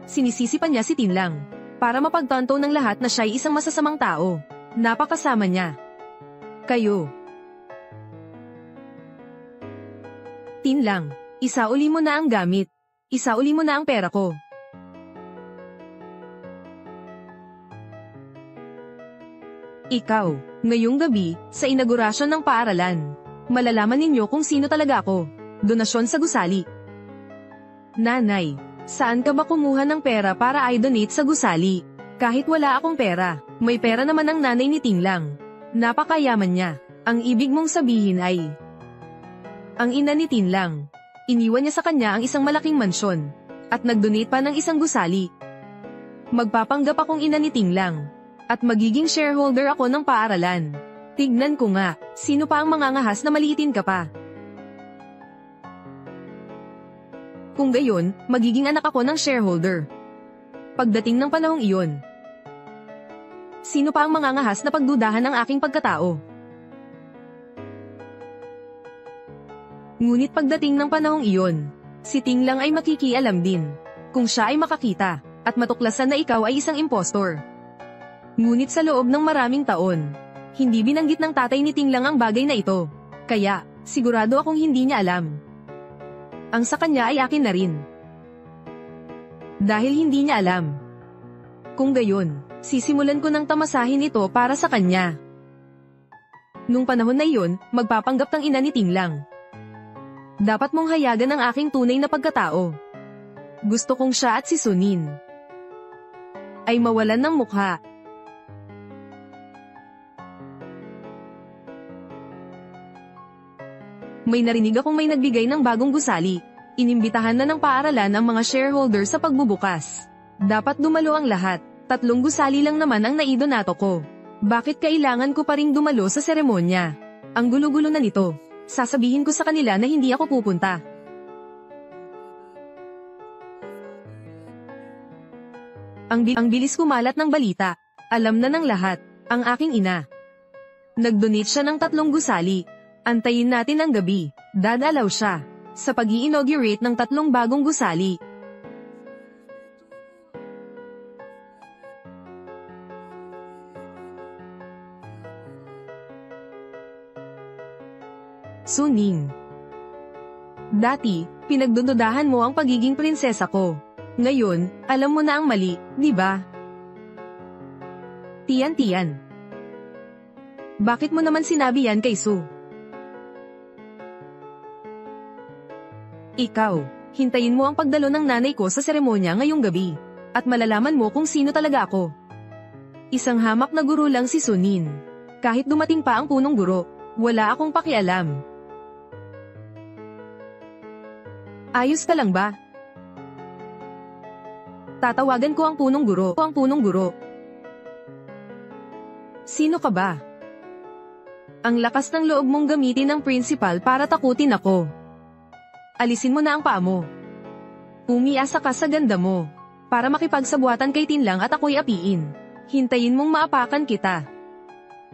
Sinisisipan niya si Tin lang, para mapagtanto ng lahat na siya'y isang masasamang tao. Napakasama niya. Kayo. Tin lang, isauli mo na ang gamit. Isauli mo na ang pera ko. Ikaw, ngayong gabi, sa inaugurasyon ng paaralan, malalaman ninyo kung sino talaga ako. Donasyon sa gusali. Nanay, saan ka ba kumuha ng pera para i-donate sa gusali? Kahit wala akong pera, may pera naman ang nanay ni Ting lang. Napakayaman niya. Ang ibig mong sabihin ay, ang ina ni Tin lang, iniwan niya sa kanya ang isang malaking mansyon, at nag-donate pa ng isang gusali. Magpapanggap akong ina ni Ting lang, at magiging shareholder ako ng paaralan. Tignan ko nga, sino pa ang mangangahas na maliitin ka pa? Kung gayon, magiging anak ako ng shareholder. Pagdating ng panahong iyon, sino pa ang mangangahas na pagdudahan ng aking pagkatao? Ngunit pagdating ng panahong iyon, si Ting lang ay makikialam din, kung siya ay makakita, at matuklasan na ikaw ay isang impostor. Ngunit sa loob ng maraming taon, hindi binanggit ng tatay ni Ting lang ang bagay na ito, kaya, sigurado akong hindi niya alam. Ang sa kanya ay akin na rin. Dahil hindi niya alam. Kung gayon, sisimulan ko ng tamasahin ito para sa kanya. Nung panahon na iyon, magpapanggap ng ina ni Tinglang. Dapat mong hayagan ang aking tunay na pagkatao. Gusto kong siya at si Sunin ay mawalan ng mukha. May narinig akong may nagbigay ng bagong gusali. Inimbitahan na ng paaralan ang mga shareholder sa pagbubukas. Dapat dumalo ang lahat. 3 gusali lang naman ang naidonato ko. Bakit kailangan ko pa ring dumalo sa seremonya? Ang gulo-gulo na nito. Sasabihin ko sa kanila na hindi ako pupunta. Ang bilis kumalat ng balita. Alam na ng lahat. Ang aking ina. Nag-donate siya ng 3 gusali. Antayin natin ang gabi. Dadalaw siya sa pag-i-inaugurate ng 3 bagong gusali. Suning. Dati, pinagdududahan mo ang pagiging prinsesa ko. Ngayon, alam mo na ang mali, di ba? Tian. Bakit mo naman sinabi yan kay Su? Ikaw, hintayin mo ang pagdalo ng nanay ko sa seremonya ngayong gabi. At malalaman mo kung sino talaga ako. Isang hamak na guro lang si Sunin. Kahit dumating pa ang punong guro, wala akong pakialam. Ayos ka lang ba? Tatawagan ko ang punong guro. Sino ka ba? Ang lakas ng loob mong gamitin ng principal para takutin ako. Alisin mo na ang paa mo. Umiasa ka sa ganda mo. Para makipagsabuatan kay Tinlang at ako'y apiin. Hintayin mong maapakan kita.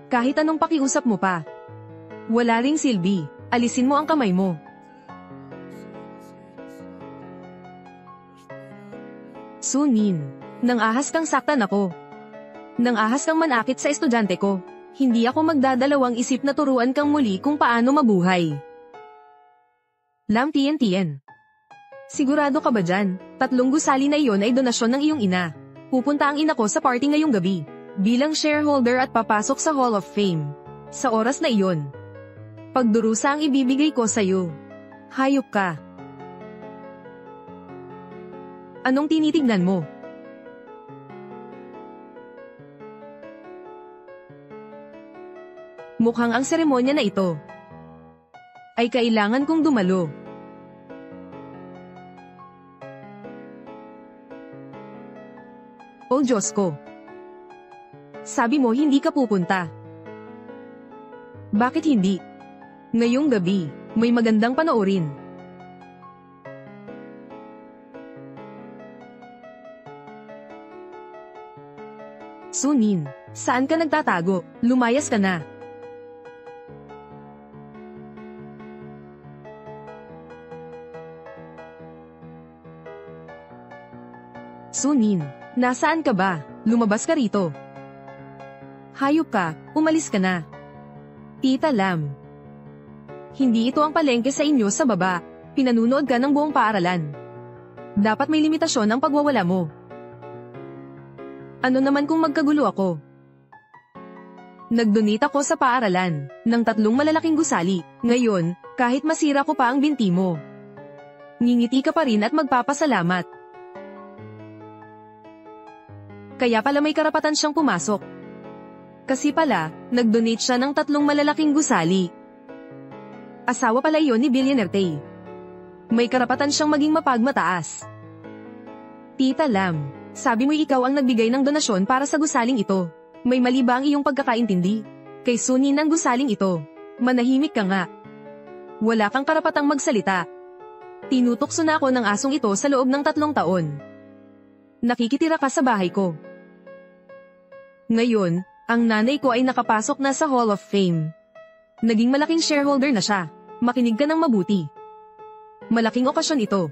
Kahit anong pakiusap mo pa. Wala ring silbi. Alisin mo ang kamay mo. Sunin. Nang ahas kang saktan ako. Nang ahas kang manakit sa estudyante ko. Hindi ako magdadalawang isip na turuan kang muli kung paano mabuhay. Lam Tian. Sigurado ka ba dyan? 3 gusali na iyon ay donasyon ng iyong ina. Pupunta ang ina ko sa party ngayong gabi. Bilang shareholder at papasok sa Hall of Fame. Sa oras na iyon. Pagdurusa ang ibibigay ko sa'yo. Hayop ka. Anong tinitignan mo? Mukhang ang seremonya na ito ay kailangan kong dumalo. Oh Diyos ko. Sabi mo hindi ka pupunta. Bakit hindi? Ngayong gabi, may magandang panoorin. Sunin, saan ka nagtatago? Lumayas ka na. Sunin, nasaan ka ba? Lumabas ka rito. Hayop ka, umalis ka na. Tita Lam. Hindi ito ang palengke sa inyo sa baba. Pinanunood ka ng buong paaralan. Dapat may limitasyon ang pagwawala mo. Ano naman kung magkagulo ako? Nag-donate ako sa paaralan ng 3 malalaking gusali. Ngayon, kahit masira ko pa ang binti mo, ngingiti ka pa rin at magpapasalamat. Kaya pala may karapatan siyang pumasok. Kasi pala, nag-donate siya ng 3 malalaking gusali. Asawa pala iyon ni Billionaire Tay. May karapatan siyang maging mapagmataas. Tita Lam, sabi mo ikaw ang nagbigay ng donasyon para sa gusaling ito. May mali ba ang iyong pagkakaintindi? Kay Sunin ang gusaling ito. Manahimik ka nga. Wala kang karapatang magsalita. Tinutokso na ako ng asong ito sa loob ng 3 taon. Nakikitira ka sa bahay ko. Ngayon, ang nanay ko ay nakapasok na sa Hall of Fame. Naging malaking shareholder na siya. Makinig ka ng mabuti. Malaking okasyon ito.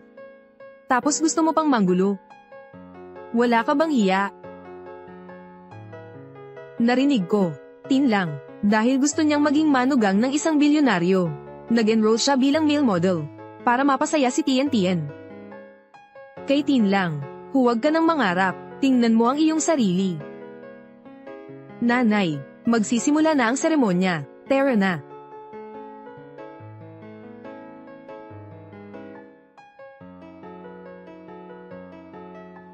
Tapos gusto mo pang manggulo. Wala ka bang hiya? Narinig ko, Tinlang, dahil gusto niyang maging manugang ng isang bilyonaryo. Nag-enroll siya bilang male model, para mapasaya si Tian. Kay Tinlang, Huwag ka nang mangarap, tingnan mo ang iyong sarili. Nanay, magsisimula na ang seremonya, tara na.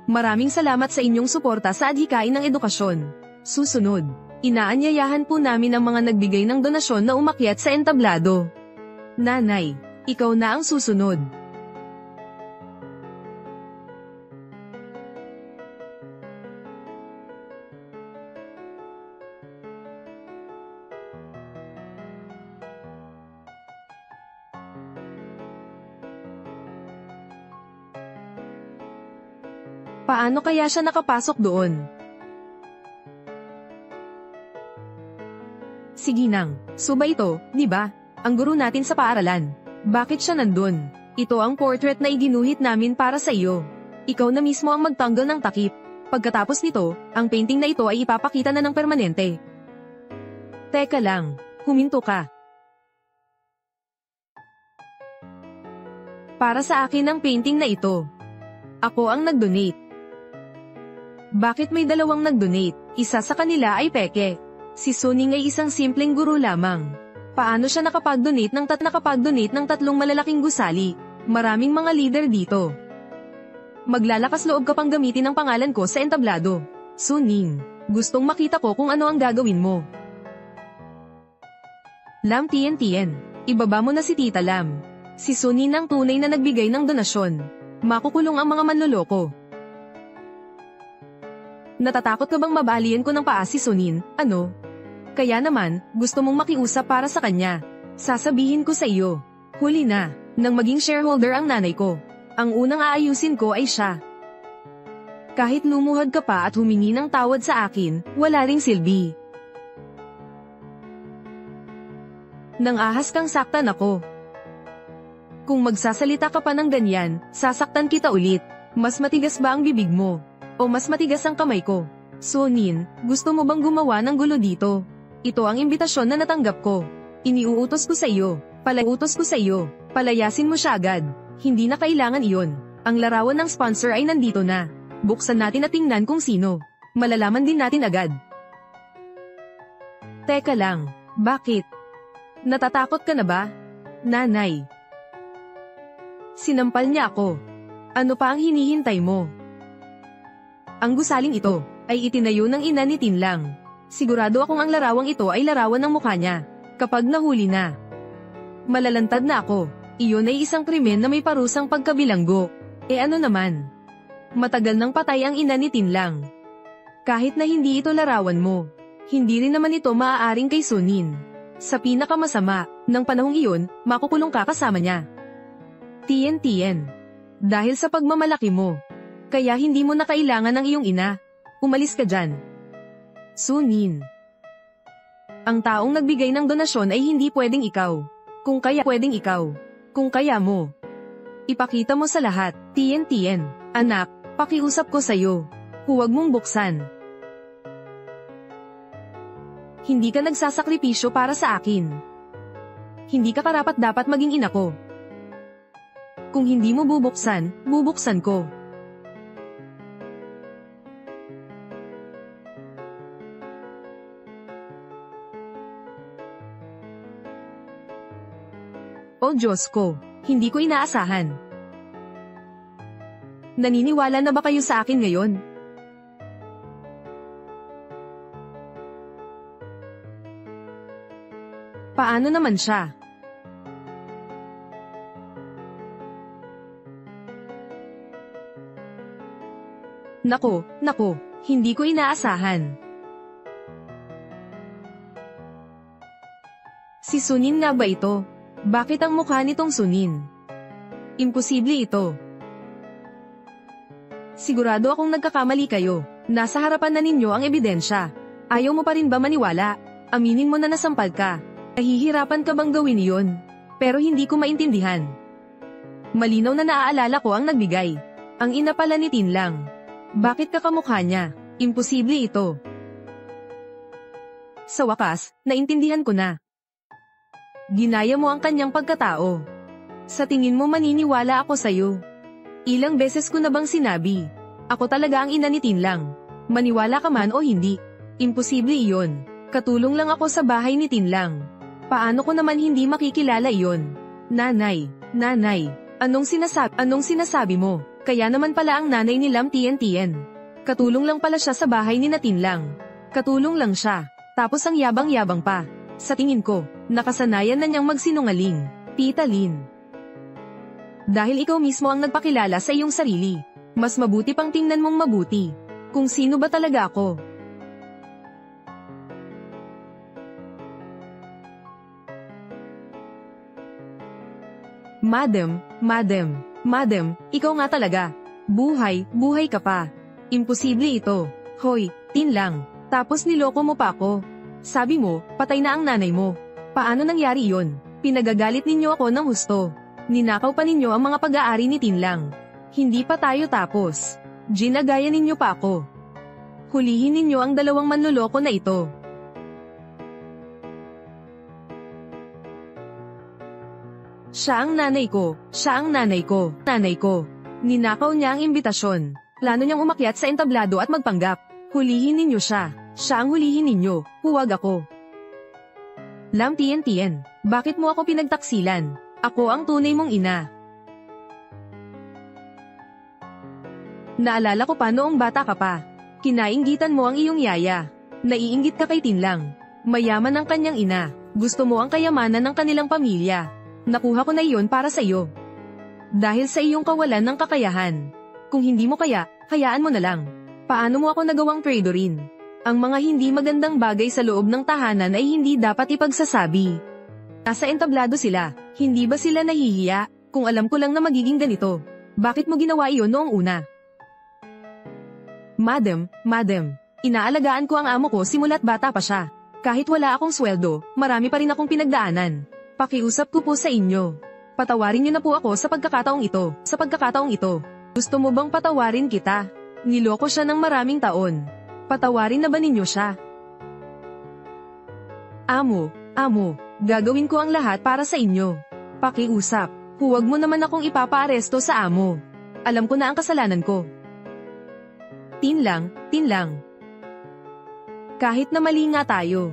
Maraming salamat sa inyong suporta sa adhikain ng edukasyon. Susunod, inaanyayahan po namin ang mga nagbigay ng donasyon na umakyat sa entablado. Nanay, ikaw na ang susunod. Paano kaya siya nakapasok doon? Sige nang, suba ito, di ba? Ang guro natin sa paaralan. Bakit siya nandun? Ito ang portrait na iginuhit namin para sa iyo. Ikaw na mismo ang magtanggal ng takip. Pagkatapos nito, ang painting na ito ay ipapakita na ng permanente. Teka lang, huminto ka. Para sa akin ang painting na ito. Ako ang nag-donate. Bakit may dalawang nag-donate? Isa sa kanila ay peke. Si Suning ay isang simpleng guro lamang. Paano siya nakapag-donate ng tatlong malalaking gusali? Maraming mga leader dito. Maglalakas loob ka pang gamitin ang pangalan ko sa entablado. Suning, gustong makita ko kung ano ang gagawin mo. Lam Tien, ibaba mo na si Tita Lam. Si Suning ang tunay na nagbigay ng donasyon. Makukulong ang mga manloloko. Natatakot ka bang mabalian ko ng paa si Sunin? Ano? Kaya naman, gusto mong makiusap para sa kanya. Sasabihin ko sa iyo. Huli na, nang maging shareholder ang nanay ko. Ang unang aayusin ko ay siya. Kahit lumuhad ka pa at humingi ng tawad sa akin, wala ring silbi. Nang ahas kang saktan ako. Kung magsasalita ka pa ng ganyan, sasaktan kita ulit. Mas matigas ba ang bibig mo? O mas matigas ang kamay ko? Sunin, gusto mo bang gumawa ng gulo dito? Ito ang imbitasyon na natanggap ko. Iniuutos ko sa iyo. Palayasin mo siya agad. Hindi na kailangan iyon. Ang larawan ng sponsor ay nandito na. Buksan natin at tingnan kung sino. Malalaman din natin agad. Teka lang, bakit? Natatakot ka na ba? Nanay. Sinampal niya ako. Ano pa ang hinihintay mo? Ang gusaling ito ay itinayo ng ina ni Tinlang. Sigurado akong ang larawang ito ay larawan ng mukha niya. Kapag nahuli na, malalantad na ako. Iyon ay isang krimen na may parusang pagkabilanggo. E ano naman? Matagal nang patay ang ina ni Tinlang. Kahit na hindi ito larawan mo, hindi rin naman ito maaaring kay Sunin. Sa pinakamasama, ng panahong iyon, makukulong ka kasama niya. Tien. Dahil sa pagmamalaki mo. Kaya hindi mo na kailangan ng iyong ina. Umalis ka dyan. Sunin. Ang taong nagbigay ng donasyon ay hindi pwedeng ikaw. Kung kaya pwedeng ikaw. Kung kaya mo. Ipakita mo sa lahat. Tien. Anak, pakiusap ko sa'yo. Huwag mong buksan. Hindi ka nagsasakripisyo para sa akin. Hindi ka karapat-dapat maging ina ko. Kung hindi mo bubuksan ko. O Diyos ko, hindi ko inaasahan. Naniniwala na ba kayo sa akin ngayon? Paano naman siya? Nako, hindi ko inaasahan. Si Sunin nga ba ito? Bakit ang mukha nitong Sunin? Imposible ito. Sigurado akong nagkakamali kayo. Nasa harapan na ninyo ang ebidensya. Ayaw mo pa rin ba maniwala? Aminin mo na nasampal ka. Nahihirapan ka bang gawin iyon? Pero hindi ko maintindihan. Malinaw na naaalala ko ang nagbigay. Ang ina pala ni Tinlang. Bakit kakamukha niya? Imposible ito. Sa wakas, naintindihan ko na. Ginaya mo ang kanyang pagkatao. Sa tingin mo maniniwala ako sa'yo? Ilang beses ko na bang sinabi? Ako talaga ang ina ni Tinlang. Maniwala ka man o hindi. Imposible iyon. Katulong lang ako sa bahay ni Tinlang. Paano ko naman hindi makikilala iyon? Nanay, anong sinasabi mo? Kaya naman pala ang nanay ni Lam Tien. Katulong lang pala siya sa bahay ni Tinlang. Katulong lang siya. Tapos ang yabang-yabang pa. Sa tingin ko, nakasanayan na niyang magsinungaling. Tita Lin. Dahil ikaw mismo ang nagpakilala sa iyong sarili, mas mabuti pang tingnan mong mabuti. Kung sino ba talaga ako? Madam, ikaw nga talaga. Buhay ka pa. Imposible ito. Hoy, Tinlang, tapos niloko mo pa ako. Sabi mo, patay na ang nanay mo. Paano nangyari iyon? Pinagagalit ninyo ako ng husto. Ninakaw pa ninyo ang mga pag-aari ni Tinlang. Hindi pa tayo tapos. Ginagaya ninyo pa ako. Hulihin ninyo ang dalawang manloloko na ito. Siya ang nanay ko. Ninakaw niya ang imbitasyon. Plano niyang umakyat sa entablado at magpanggap. Hulihin ninyo siya. Siya ang hulihin ninyo, huwag ako. Lam Tien, bakit mo ako pinagtaksilan? Ako ang tunay mong ina. Naalala ko pa noong bata ka pa. Kinainggitan mo ang iyong yaya. Naiinggit ka kay Tinlang. Mayaman ang kanyang ina. Gusto mo ang kayamanan ng kanilang pamilya. Nakuha ko na iyon para sa iyo. Dahil sa iyong kawalan ng kakayahan. Kung hindi mo kaya, hayaan mo na lang. Paano mo ako nagawang tradorin? Ang mga hindi magandang bagay sa loob ng tahanan ay hindi dapat ipagsasabi. Nasa entablado sila, hindi ba sila nahihiya? Kung alam ko lang na magiging ganito, bakit mo ginawa iyon noong una? Madam, inaalagaan ko ang amo ko simula't bata pa siya. Kahit wala akong sweldo, marami pa rin akong pinagdaanan. Pakiusap ko po sa inyo. Patawarin niyo na po ako sa pagkakataong ito. Gusto mo bang patawarin kita? Niloko siya ng maraming taon. Patawarin na ba ninyo siya? Amo, gagawin ko ang lahat para sa inyo. Pakiusap, huwag mo naman akong ipapaaresto sa amo. Alam ko na ang kasalanan ko. Tinlang. Kahit na mali nga tayo.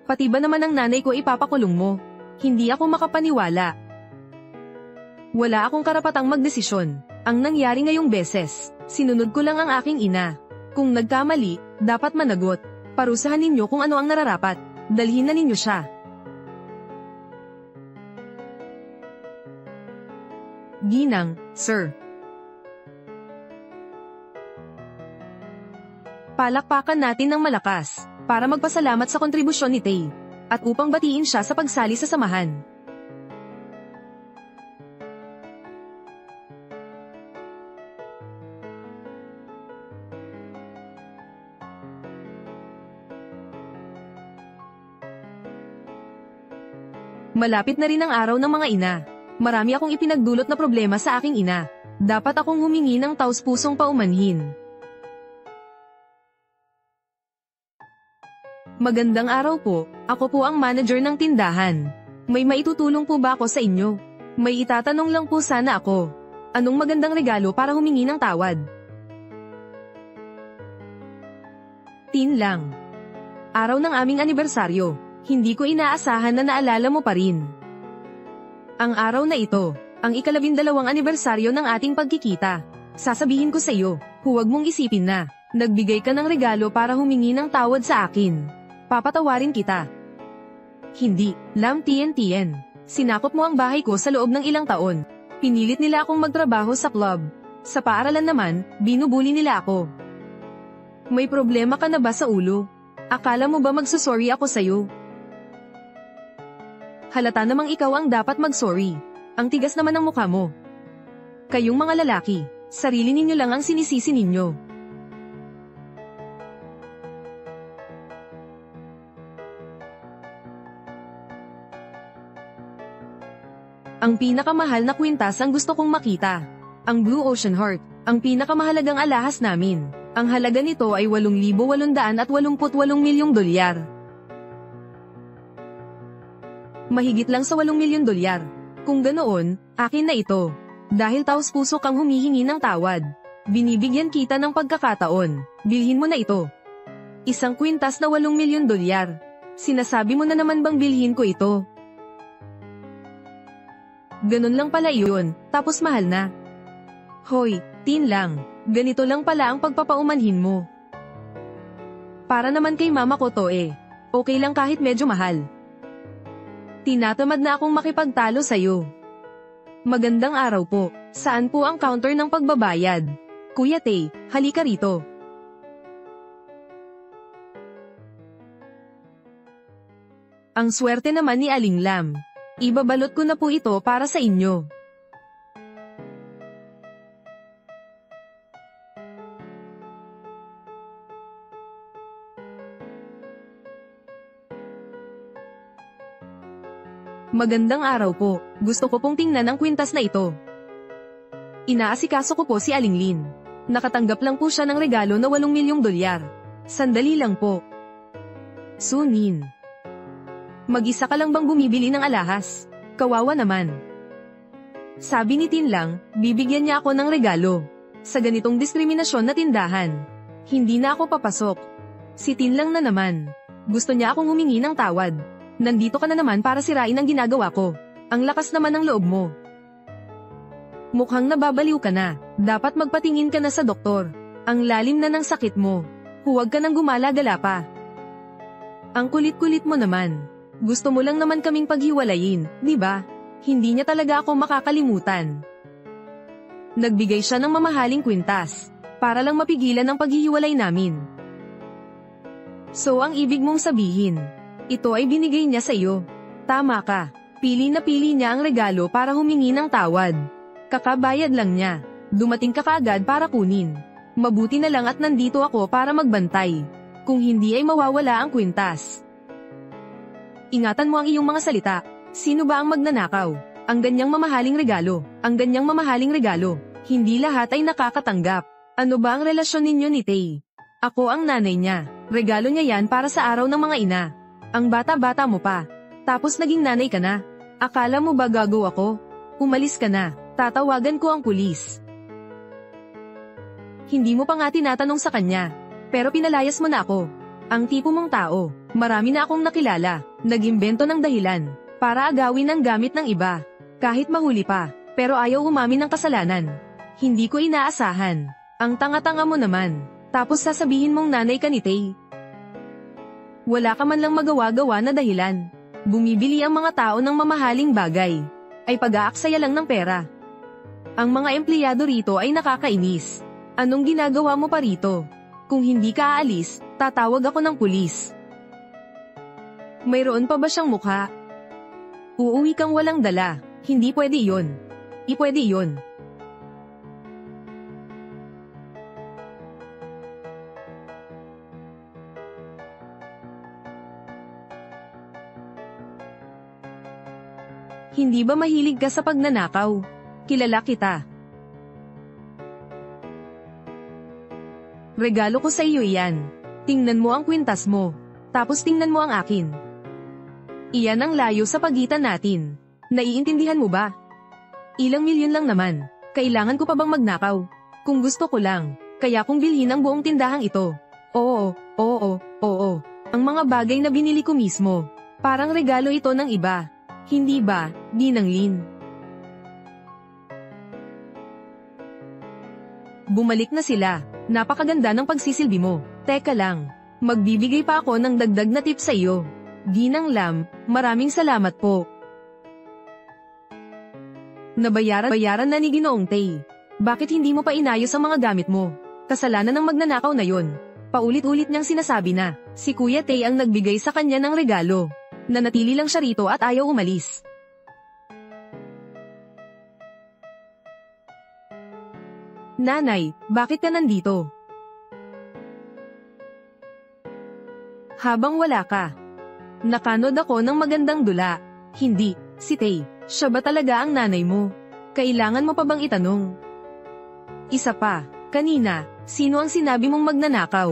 Pati ba naman ang nanay ko ipapakulong mo? Hindi ako makapaniwala. Wala akong karapatang magdesisyon. Ang nangyari ngayong beses, sinunod ko lang ang aking ina. Kung nagkamali, dapat managot. Parusahan ninyo kung ano ang nararapat. Dalhin na ninyo siya. Ginang, sir. Palakpakan natin ng malakas para magpasalamat sa kontribusyon ni Tay at upang batiin siya sa pagsali sa samahan. Malapit na rin ang araw ng mga ina. Marami akong ipinagdulot na problema sa aking ina. Dapat akong humingi ng taus-pusong paumanhin. Magandang araw po, ako po ang manager ng tindahan. May maitutulong po ba ako sa inyo? May itatanong lang po sana ako. Anong magandang regalo para humingi ng tawad? Tinlang. Araw ng aming anibersaryo, hindi ko inaasahan na naalala mo pa rin. Ang araw na ito, ang ika-12 anibersaryo ng ating pagkikita. Sasabihin ko sa iyo, huwag mong isipin na, nagbigay ka ng regalo para humingi ng tawad sa akin. Papatawarin kita. Hindi, Lam Tien. Sinakop mo ang bahay ko sa loob ng ilang taon. Pinilit nila akong magtrabaho sa club. Sa paaralan naman, binubuli nila ako. May problema ka na ba sa ulo? Akala mo ba magsusorry ako sa'yo? Halata namang ikaw ang dapat mag-sorry. Ang tigas naman ng mukha mo. Kayong mga lalaki, sarili ninyo lang ang sinisisi ninyo. Ang pinakamahal na kwintas ang gusto kong makita. Ang Blue Ocean Heart, ang pinakamahalagang alahas namin. Ang halaga nito ay 8,888 milyong dolyar. Mahigit lang sa 8 milyong dolyar. Kung ganoon, akin na ito. Dahil taos-puso kang humihingi ng tawad, binibigyan kita ng pagkakataon. Bilhin mo na ito. Isang kwintas na 8 milyon dolyar. Sinasabi mo na naman bang bilhin ko ito? Ganun lang pala iyon, tapos mahal na. Hoy, Tin lang, ganito lang pala ang pagpapaumanhin mo. Para naman kay mama ko to eh. Okay lang kahit medyo mahal. Tinatamad na akong makipagtalo sa'yo. Magandang araw po. Saan po ang counter ng pagbabayad? Kuya Tay, halika rito. Ang swerte naman ni Aling Lam. Ibabalot ko na po ito para sa inyo. Magandang araw po. Gusto ko pong tingnan ang kwintas na ito. Inaasikaso ko po si Aling Lin. Nakatanggap lang po siya ng regalo na 8 milyong dolyar. Sandali lang po. Sunin. Mag-isa ka lang bang bumibili ng alahas? Kawawa naman. Sabi ni Tin lang, bibigyan niya ako ng regalo. Sa ganitong diskriminasyon na tindahan. Hindi na ako papasok. Si Tin lang na naman. Gusto niya akong humingi ng tawad. Nandito ka na naman para sirain ang ginagawa ko. Ang lakas naman ng loob mo. Mukhang nababaliw ka na. Dapat magpatingin ka na sa doktor. Ang lalim na ng sakit mo. Huwag ka nang gumala-gala pa. Ang kulit-kulit mo naman. Gusto mo lang naman kaming paghiwalayin, di ba? Hindi niya talaga ako makakalimutan. Nagbigay siya ng mamahaling kwintas. Para lang mapigilan ang paghihiwalay namin. So ang ibig mong sabihin, ito ay binigay niya sa iyo. Tama ka. Pili na pili niya ang regalo para humingi ng tawad. Kakabayad lang niya. Dumating ka kaagad para kunin. Mabuti na lang at nandito ako para magbantay. Kung hindi ay mawawala ang kwintas. Ingatan mo ang iyong mga salita. Sino ba ang magnanakaw? Ang ganyang mamahaling regalo. Ang ganyang mamahaling regalo. Hindi lahat ay nakakatanggap. Ano ba ang relasyon ninyo ni Tay? Ako ang nanay niya. Regalo niya yan para sa araw ng mga ina. Ang bata-bata mo pa. Tapos naging nanay ka na. Akala mo ba gago ako? Umalis ka na. Tatawagan ko ang pulis. Hindi mo pa nga tinatanong sa kanya. Pero pinalayas mo na ako. Ang tipo mong tao. Marami na akong nakilala. Nag-imbento ng dahilan. Para agawin ang gamit ng iba. Kahit mahuli pa. Pero ayaw umamin ng kasalanan. Hindi ko inaasahan. Ang tanga-tanga mo naman. Tapos sasabihin mong nanay ka ni Tay. Wala ka man lang magawa-gawa na dahilan. Bumibili ang mga tao ng mamahaling bagay. Ay pag-aaksaya lang ng pera. Ang mga empleyado rito ay nakakainis. Anong ginagawa mo pa rito? Kung hindi ka aalis, tatawag ako ng pulis. Mayroon pa ba siyang mukha? Uuwi kang walang dala. Hindi pwede iyon. Ipwede iyon. Hindi ba mahilig ka sa pagnanakaw? Kilala kita. Regalo ko sa iyo iyan. Tingnan mo ang kwintas mo. Tapos tingnan mo ang akin. Iyan ang layo sa pagitan natin. Naiintindihan mo ba? Ilang milyon lang naman. Kailangan ko pa bang magnakaw? Kung gusto ko lang. Kaya kong bilhin ang buong tindahang ito. Oo. Ang mga bagay na binili ko mismo. Parang regalo ito ng iba. Hindi ba, Ginang Lin? Bumalik na sila. Napakaganda ng pagsisilbi mo. Teka lang. Magbibigay pa ako ng dagdag na tip sa iyo. Ginang Lam, maraming salamat po. Nabayaran na ni Ginoong Tay. Bakit hindi mo pa inayos ang mga gamit mo? Kasalanan ng magnanakaw na yon. Paulit-ulit niyang sinasabi na, si Kuya Tay ang nagbigay sa kanya ng regalo. Nanatili lang siya rito at ayaw umalis. Nanay, bakit ka nandito? Habang wala ka. Nakanood ako ng magandang dula. Hindi, si Tay. Siya ba talaga ang nanay mo? Kailangan mo pa bang itanong? Isa pa, kanina, sino ang sinabi mong magnanakaw?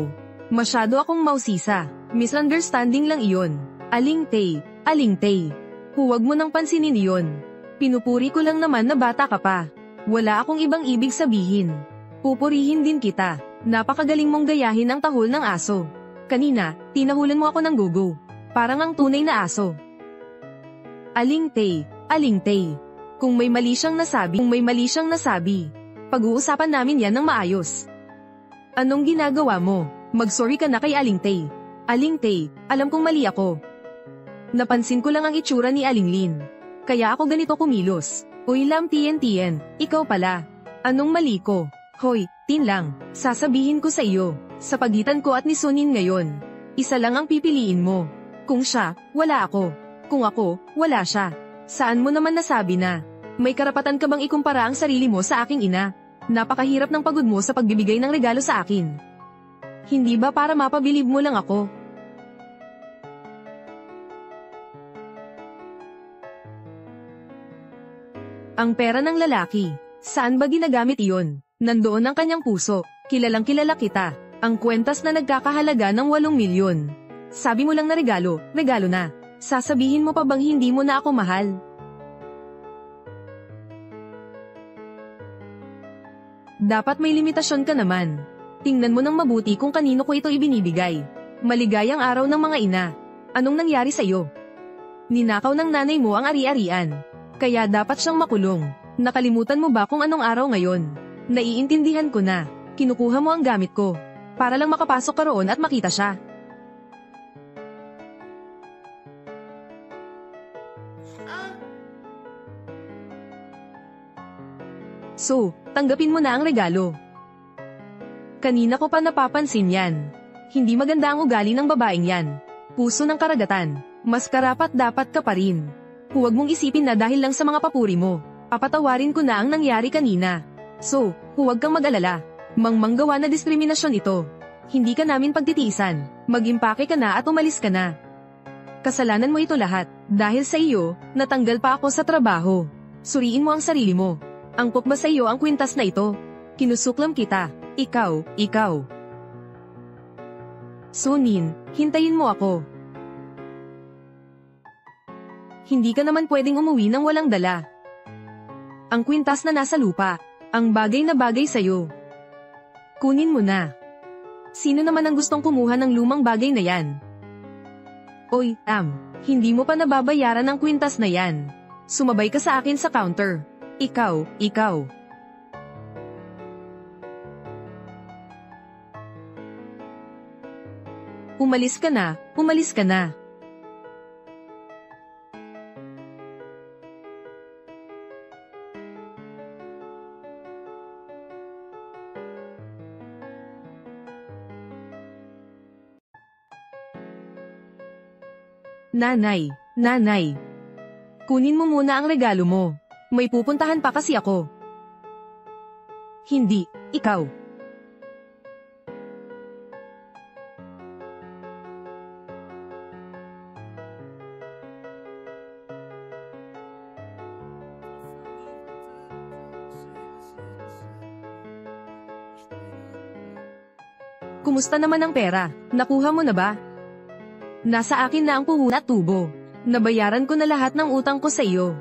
Masyado akong mausisa. Misunderstanding lang iyon. Aling Tay. Huwag mo nang pansinin iyon. Pinupuri ko lang naman na bata ka pa. Wala akong ibang ibig sabihin. Pupurihin din kita. Napakagaling mong gayahin ang tahol ng aso. Kanina, tinahulan mo ako ng gugo. Parang ang tunay na aso. Aling Tay. Kung may mali siyang nasabi, pag-uusapan namin yan ng maayos. Anong ginagawa mo? Mag-sorry ka na kay Aling Tay. Aling Tay, alam kong mali ako. Napansin ko lang ang itsura ni Aling Lin. Kaya ako ganito kumilos. Uy Lam Tien, ikaw pala. Anong mali ko? Hoy, Tin lang, sasabihin ko sa iyo, sa pagitan ko at ni Sunin ngayon, isa lang ang pipiliin mo. Kung siya, wala ako. Kung ako, wala siya. Saan mo naman nasabi na? May karapatan ka bang ikumpara ang sarili mo sa aking ina? Napakahirap ng pagod mo sa pagbibigay ng regalo sa akin. Hindi ba para mapabilib mo lang ako? Ang pera ng lalaki, saan ba ginagamit iyon? Nandoon ang kanyang puso, kilalang kilala kita. Ang kwentas na nagkakahalaga ng 8 milyon. Sabi mo lang na regalo na. Sasabihin mo pa bang hindi mo na ako mahal? Dapat may limitasyon ka naman. Tingnan mo ng mabuti kung kanino ko ito ibinibigay. Maligayang araw ng mga ina. Anong nangyari sa'yo? Ninakaw ng nanay mo ang ari-arian. Kaya dapat siyang makulong. Nakalimutan mo ba kung anong araw ngayon? Naiintindihan ko na. Kinukuha mo ang gamit ko. Para lang makapasok ka roon at makita siya. So, tanggapin mo na ang regalo. Kanina ko pa napapansin yan. Hindi maganda ang ugali ng babaeng yan. Puso ng karagatan. Mas karapat dapat ka pa rin. Huwag mong isipin na dahil lang sa mga papuri mo, papatawarin ko na ang nangyari kanina. So, huwag kang mag-alala. Mangmanggawa na diskriminasyon ito. Hindi ka namin pagtitiisan. Mag-impake ka na at umalis ka na. Kasalanan mo ito lahat. Dahil sa iyo, natanggal pa ako sa trabaho. Suriin mo ang sarili mo. Angkop ba sa iyo ang kwintas na ito? Kinusuklam kita. Ikaw. Sunin, hintayin mo ako. Hindi ka naman pwedeng umuwi nang walang dala. Ang kwintas na nasa lupa. Ang bagay na bagay sa'yo. Kunin mo na. Sino naman ang gustong kumuha ng lumang bagay na yan? Oy, hindi mo pa nababayaran ang kwintas na yan. Sumabay ka sa akin sa counter. Ikaw. Umalis ka na. Nanay. Kunin mo muna ang regalo mo. May pupuntahan pa kasi ako. Hindi, ikaw. Kumusta naman ang pera? Nakuha mo na ba? Nasa akin na ang puhunan at tubo. Nabayaran ko na lahat ng utang ko sa iyo.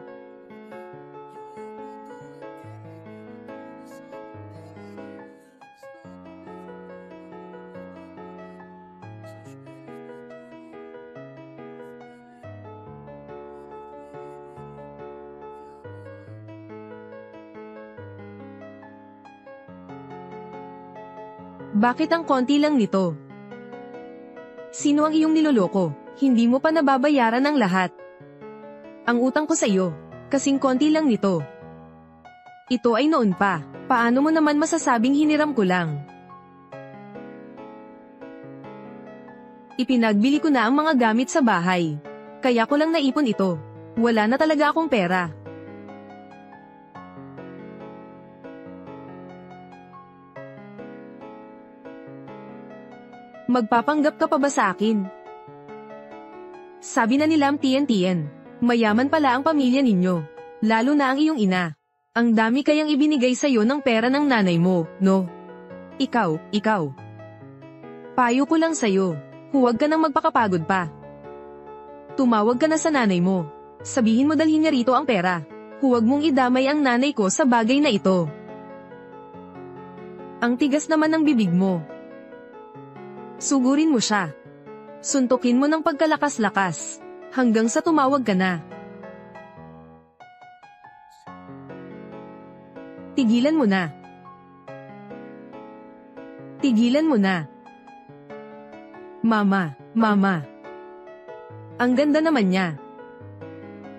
Bakit ang konti lang nito? Sino ang iyong niloloko? Hindi mo pa nababayaran ang lahat. Ang utang ko sa iyo, kasing konti lang nito. Ito ay noon pa. Paano mo naman masasabing hiniram ko lang? Ipinagbili ko na ang mga gamit sa bahay. Kaya ko lang naipon ito. Wala na talaga akong pera. Magpapanggap ka pa ba sa akin? Sabi na ni Lam Tien, mayaman pala ang pamilya ninyo. Lalo na ang iyong ina. Ang dami kayang ibinigay sa'yo ng pera ng nanay mo, no? Ikaw. Payo ko lang sa'yo. Huwag ka nang magpakapagod pa. Tumawag ka na sa nanay mo. Sabihin mo dalhin niya rito ang pera. Huwag mong idamay ang nanay ko sa bagay na ito. Ang tigas naman ng bibig mo. Sugurin mo siya. Suntukin mo ng pagkalakas-lakas, hanggang sa tumawag ka na. Tigilan mo na. Tigilan mo na. Mama, mama. Ang ganda naman niya.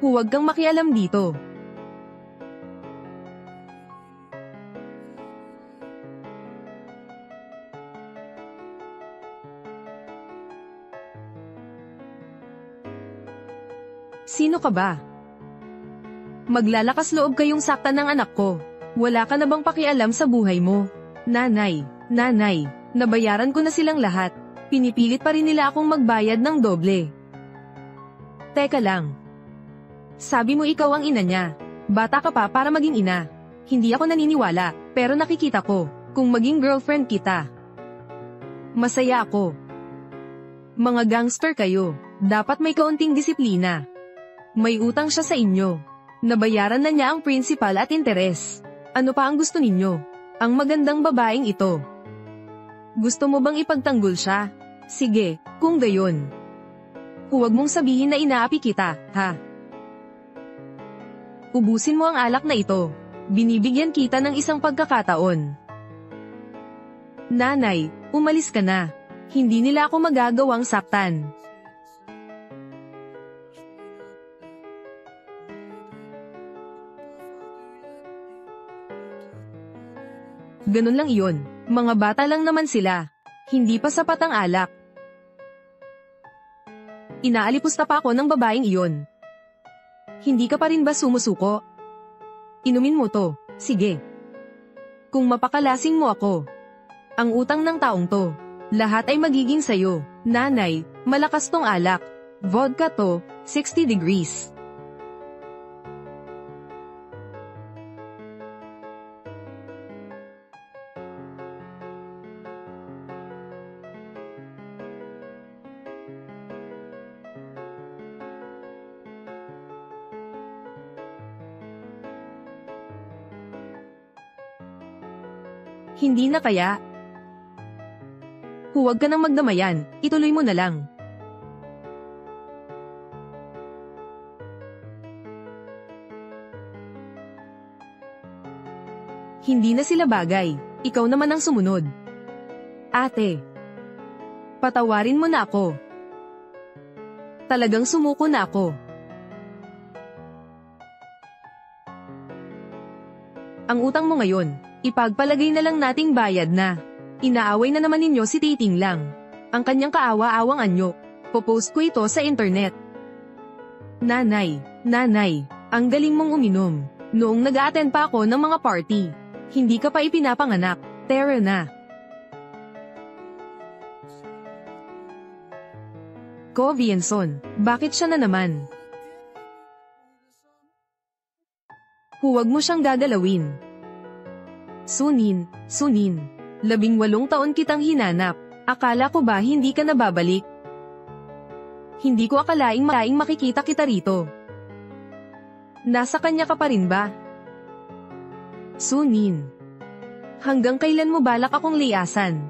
Huwag kang makialam dito. Sino ka ba? Maglalakas loob kayong saktan ng anak ko. Wala ka na bang pakialam sa buhay mo? Nanay, nanay, nabayaran ko na silang lahat. Pinipilit pa rin nila akong magbayad ng doble. Teka lang. Sabi mo ikaw ang ina niya. Bata ka pa para maging ina. Hindi ako naniniwala, pero nakikita ko, kung maging girlfriend kita. Masaya ako. Mga gangster kayo, dapat may kaunting disiplina. May utang siya sa inyo. Nabayaran na niya ang principal at interes. Ano pa ang gusto ninyo? Ang magandang babaeng ito. Gusto mo bang ipagtanggol siya? Sige, kung gayon. Huwag mong sabihin na inaapi kita, ha? Ubusin mo ang alak na ito. Binibigyan kita ng isang pagkakataon. Nanay, umalis ka na. Hindi nila ako magagawang saktan. Ganun lang iyon, mga bata lang naman sila. Hindi pa sapat ang alak. Inaalipusta pa ako ng babaeng iyon. Hindi ka pa rin ba sumusuko? Inumin mo to, sige. Kung mapakalasing mo ako, ang utang ng taong to, lahat ay magiging sayo. Nanay, malakas tong alak. Vodka to, 60 degrees. Hindi na kaya? Huwag ka nang magdamayan, ituloy mo na lang. Hindi na sila bagay, ikaw naman ang sumunod. Ate, patawarin mo na ako. Talagang sumuko na ako. Ang utang mo ngayon, ipagpalagay na lang nating bayad na. Inaaway na naman ninyo si Titing lang. Ang kanyang kaawa-awang anyo. Popost ko ito sa internet. Nanay, nanay, ang galing mong uminom. Noong nag-a-attend pa ako ng mga party. Hindi ka pa ipinapanganak. Tara na. Ko Vienson, bakit siya na naman? Huwag mo siyang gagalawin. Sunin, Sunin. 18 taon kitang hinanap. Akala ko ba hindi ka nababalik? Hindi ko akalaing makikita kita rito. Nasa kanya ka pa rin ba? Sunin. Hanggang kailan mo balak akong liyasan?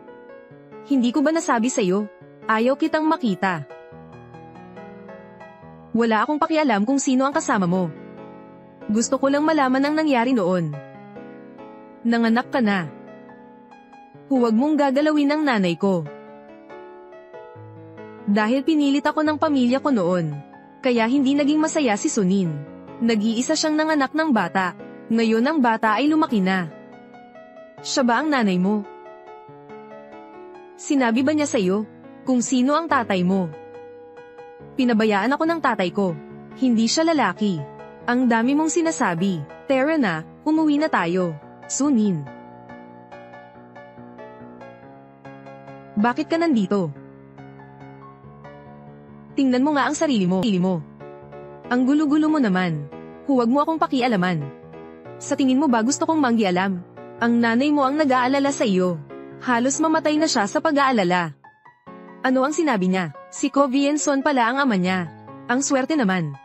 Hindi ko ba nasabi sa'yo? Ayaw kitang makita. Wala akong pakialam kung sino ang kasama mo. Gusto ko lang malaman ang nangyari noon. Nanganak ka na. Huwag mong gagalawin ang nanay ko. Dahil pinilit ako ng pamilya ko noon, kaya hindi naging masaya si Sunin. Nag-iisa siyang nanganak ng bata. Ngayon ang bata ay lumaki na. Siya ba ang nanay mo? Sinabi ba niya sa'yo kung sino ang tatay mo? Pinabayaan ako ng tatay ko. Hindi siya lalaki. Ang dami mong sinasabi. Tara na, umuwi na tayo. Sunin. Bakit ka nandito? Tingnan mo nga ang sarili mo. Ang gulo-gulo mo naman. Huwag mo akong pakialaman. Sa tingin mo ba gusto kong manggialam? Ang nanay mo ang nag-aalala sa iyo. Halos mamatay na siya sa pag-aalala. Ano ang sinabi niya? Si Ko Vienson pala ang ama niya. Ang swerte naman.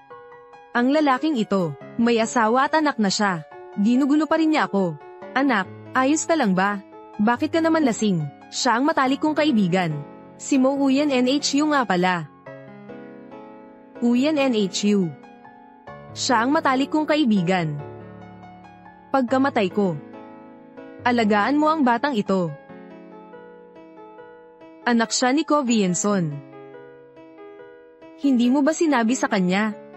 Ang lalaking ito, may asawa at anak na siya. Ginugulo pa rin niya ako. Anak, ayos ka lang ba? Bakit ka naman lasing? Siya ang matalik kong kaibigan. Si Mo Uyan NHU nga pala. Uyan NHU. Siya ang matalik kong kaibigan. Pagkamatay ko, alagaan mo ang batang ito. Anak siya ni Ko Vienson. Hindi mo ba sinabi sa kanya?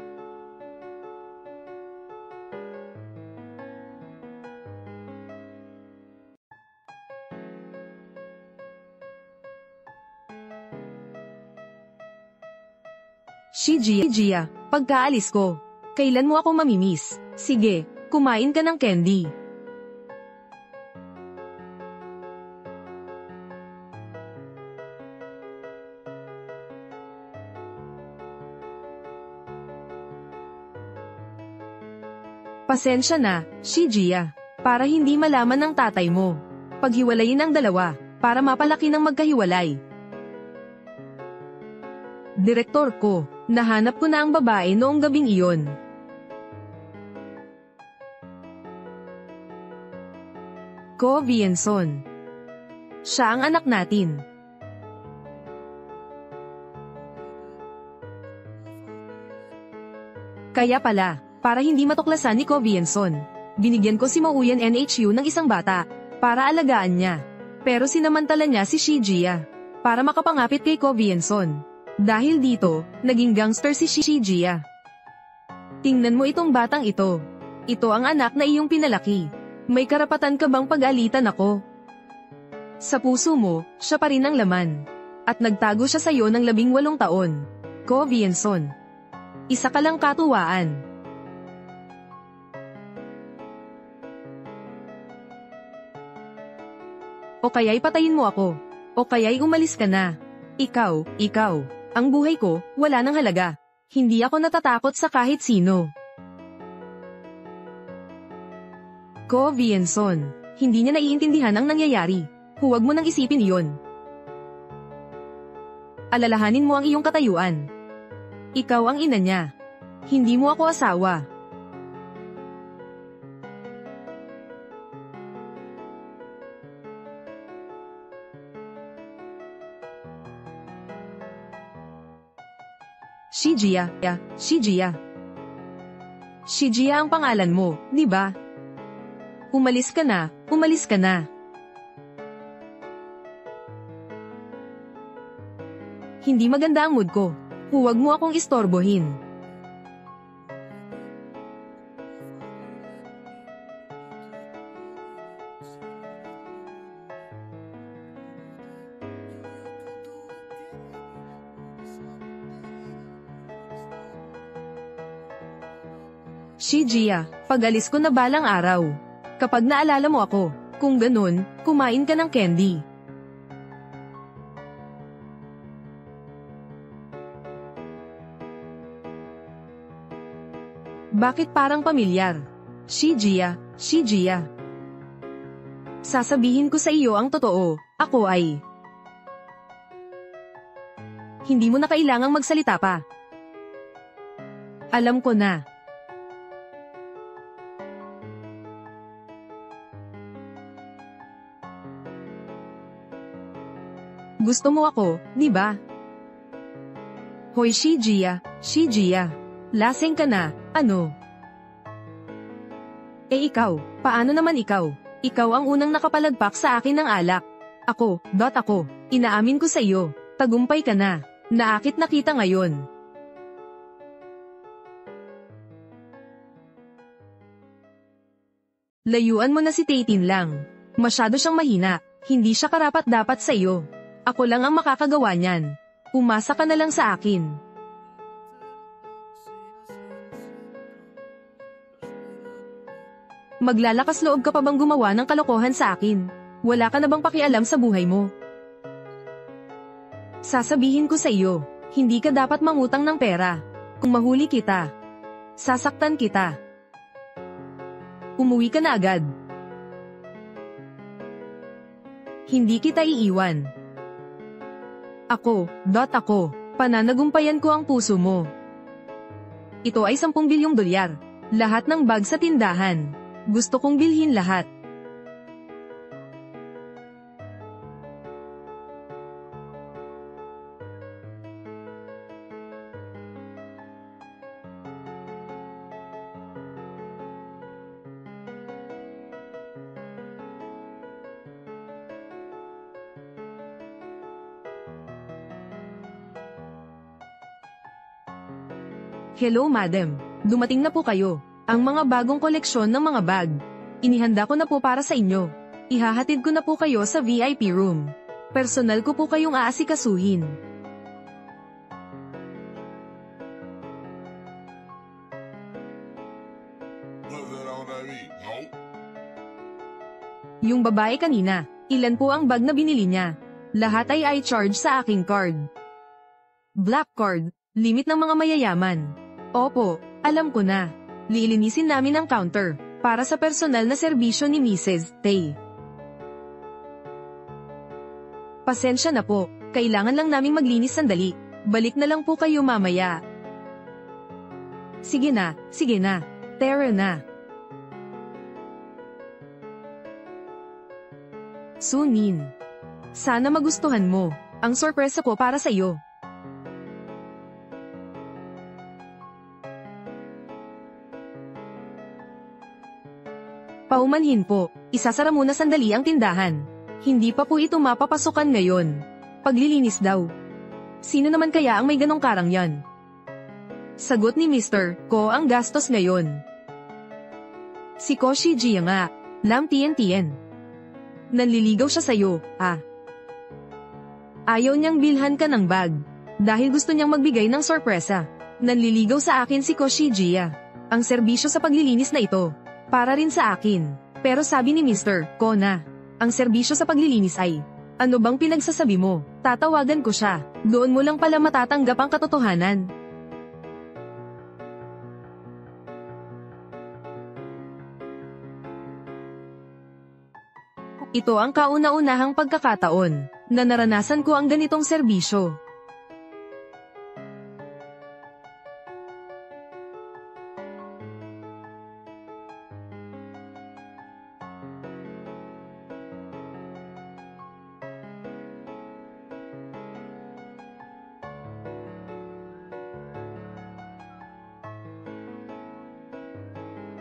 Gia, pagkaalis ko, kailan mo ako mamimiss? Sige, kumain ka ng candy. Pasensya na, Gia, para hindi malaman ng tatay mo. Paghiwalayin ang dalawa, para mapalaki ng magkahiwalay. Direktor ko, nahanap ko na ang babae noong gabing iyon. Ko Vienson. Siya ang anak natin. Kaya pala, para hindi matuklasan ni Ko Vienson, binigyan ko si Mo Uyan NHU ng isang bata, para alagaan niya. Pero sinamantala niya si Gia, para makapangapit kay Ko Vienson. Dahil dito, naging gangster si Gia. Tingnan mo itong batang ito. Ito ang anak na iyong pinalaki. May karapatan ka bang pag-alitan ako? Sa puso mo, siya pa rin ang laman. At nagtago siya sa iyo ng 18 taon. Ko Vienson. Isa ka lang katuwaan. O kaya'y patayin mo ako. O kaya'y umalis ka na. Ikaw. Ang buhay ko, wala nang halaga. Hindi ako natatakot sa kahit sino. Ko Vienson. Hindi niya naiintindihan ang nangyayari. Huwag mo nang isipin iyon. Alalahanin mo ang iyong katayuan. Ikaw ang ina niya. Hindi mo ako asawa. Gia ang pangalan mo, di ba? Umalis ka na. Hindi maganda ang mood ko. Huwag mo akong istorbohin. Gia, pag-alis ko na balang araw. Kapag naalala mo ako, kung ganun, kumain ka ng candy. Bakit parang pamilyar? Gia. Sasabihin ko sa iyo ang totoo, ako ay... Hindi mo na kailangang magsalita pa. Alam ko na. Gusto mo ako, di ba? Hoy Gia. Lasing ka na, ano? Ikaw, paano naman ikaw? Ikaw ang unang nakapalagpak sa akin ng alak. Ako, inaamin ko sa iyo, tagumpay ka na. Naakit na kita ngayon. Layuan mo na si Tatin lang. Masyado siyang mahina, hindi siya karapat-dapat sa iyo. Ako lang ang makakagawa niyan. Umasa ka na lang sa akin. Maglalakas loob ka pa bang gumawa ng kalokohan sa akin? Wala ka na bang pakialam sa buhay mo? Sasabihin ko sa iyo, hindi ka dapat mangutang ng pera. Kung mahuli kita, sasaktan kita. Umuwi ka na agad. Hindi kita iiwan. Ako, pananagumpayan ko ang puso mo. Ito ay 10 bilyong dolyar. Lahat ng bag sa tindahan. Gusto kong bilhin lahat. Hello madam, dumating na po kayo. Ang mga bagong koleksyon ng mga bag. Inihanda ko na po para sa inyo. Ihahatid ko na po kayo sa VIP room. Personal ko po kayong aasikasuhin. Yung babae kanina, ilan po ang bag na binili niya? Lahat ay i-charge sa aking card. Black card, limit ng mga mayayaman. Opo, alam ko na. Lilinisin namin ang counter, para sa personal na serbisyo ni Mrs. Tay. Pasensya na po, kailangan lang naming maglinis sandali. Balik na lang po kayo mamaya. Sige na, tara na. Sunin. Sana magustuhan mo, ang sorpresa ko para sa iyo. Paumanhin po, isasara muna sandali ang tindahan. Hindi pa po ito mapapasukan ngayon. Paglilinis daw. Sino naman kaya ang may ganong karang yan? Sagot ni Mr. Ko ang gastos ngayon. Si Koshi Jia nga, Lam Tien. Nanliligaw siya sa'yo, ah. Ayaw niyang bilhan ka ng bag. Dahil gusto niyang magbigay ng sorpresa. Nanliligaw sa akin si Koshi Jia. Ang serbisyo sa paglilinis na ito. Para rin sa akin. Pero sabi ni Mr. Ko na, ang serbisyo sa paglilinis ay, ano bang pinagsasabi mo? Tatawagan ko siya. Doon mo lang pala matatanggap ang katotohanan. Ito ang kauna-unahang pagkakataon na naranasan ko ang ganitong serbisyo.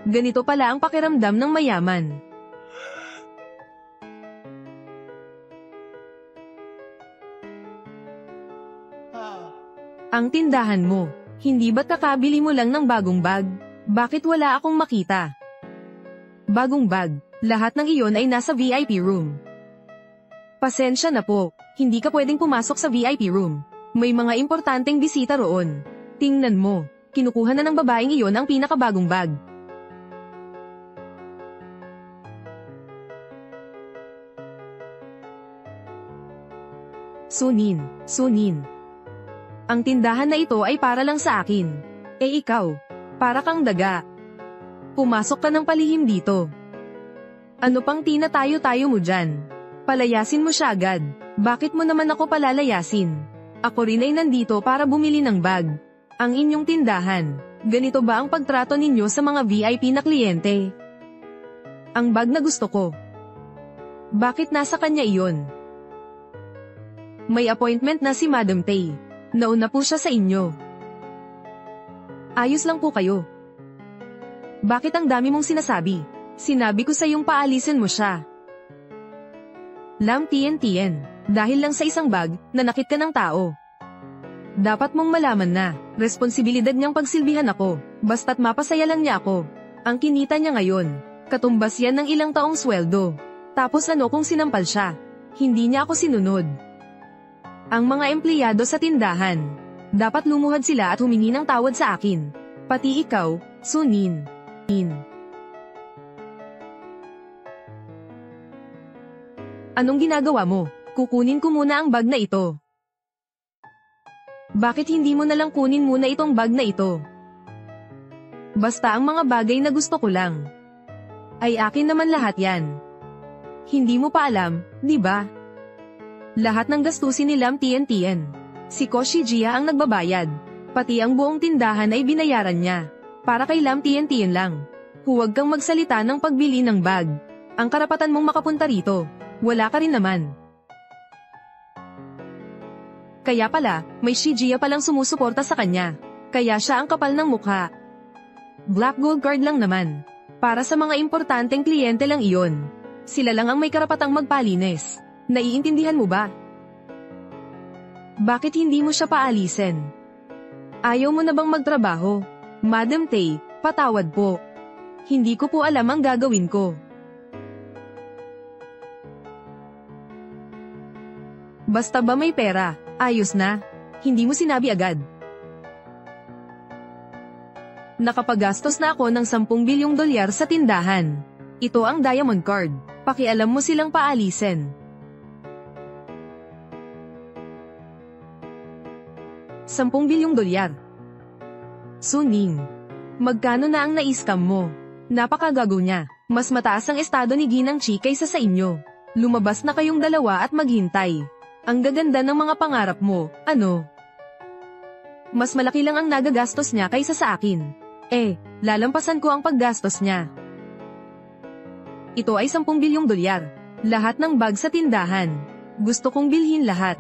Ganito pala ang pakiramdam ng mayaman. Ang tindahan mo, hindi ba't kakabili mo lang ng bagong bag? Bakit wala akong makita? Bagong bag, lahat ng iyon ay nasa VIP room. Pasensya na po, hindi ka pwedeng pumasok sa VIP room. May mga importanteng bisita roon. Tingnan mo, kinukuha na ng babaeng iyon ang pinakabagong bag. Sunin. Ang tindahan na ito ay para lang sa akin. Ikaw, para kang daga. Pumasok ka ng palihim dito. Ano pang tinatayo-tayo mo dyan? Palayasin mo siya agad. Bakit mo naman ako palalayasin? Ako rin ay nandito para bumili ng bag. Ang inyong tindahan. Ganito ba ang pagtrato ninyo sa mga VIP na kliyente? Ang bag na gusto ko. Bakit nasa kanya iyon? May appointment na si Madam Tay. Nauna po siya sa inyo. Ayos lang po kayo. Bakit ang dami mong sinasabi? Sinabi ko sa iyong paalisin mo siya. Lam Tien, dahil lang sa isang bag, nanakit ka ng tao. Dapat mong malaman na, responsibilidad niyang pagsilbihan ako, basta't mapasaya lang niya ako. Ang kinita niya ngayon, katumbas yan ng ilang taong sweldo. Tapos ano kung sinampal siya? Hindi niya ako sinunod. Ang mga empleyado sa tindahan, dapat lumuhad sila at humingi ng tawad sa akin. Pati ikaw, Sunin. Anong ginagawa mo? Kukunin ko muna ang bag na ito. Bakit hindi mo nalang kunin muna itong bag na ito? Basta ang mga bagay na gusto ko lang. Ay akin naman lahat yan. Hindi mo pa alam, di ba? Lahat ng gastusin ni Lam Tien. Si Koshi Jia ang nagbabayad. Pati ang buong tindahan ay binayaran niya. Para kay Lam Tian lang. Huwag kang magsalita ng pagbili ng bag. Ang karapatan mong makapunta rito. Wala ka rin naman. Kaya pala, may Shijia palang sumusuporta sa kanya. Kaya siya ang kapal ng mukha. Black gold card lang naman. Para sa mga importanteng kliyente lang iyon. Sila lang ang may karapatang magpalinis. Naiintindihan mo ba? Bakit hindi mo siya paalisin? Ayaw mo na bang magtrabaho? Madam Tay, patawad po. Hindi ko po alam ang gagawin ko. Basta ba may pera, ayos na. Hindi mo sinabi agad. Nakapaggastos na ako ng 10 bilyong dolyar sa tindahan. Ito ang diamond card. Pakialam mo silang paalisin. 10 bilyong dolyar. Suning. Magkano na ang na-scam mo? Napakagago niya. Mas mataas ang estado ni Ginang Chi kaysa sa inyo. Lumabas na kayong dalawa at maghintay. Ang gaganda ng mga pangarap mo, ano? Mas malaki lang ang nagagastos niya kaysa sa akin. Lalampasan ko ang paggastos niya. Ito ay 10 bilyong dolyar. Lahat ng bag sa tindahan. Gusto kong bilhin lahat.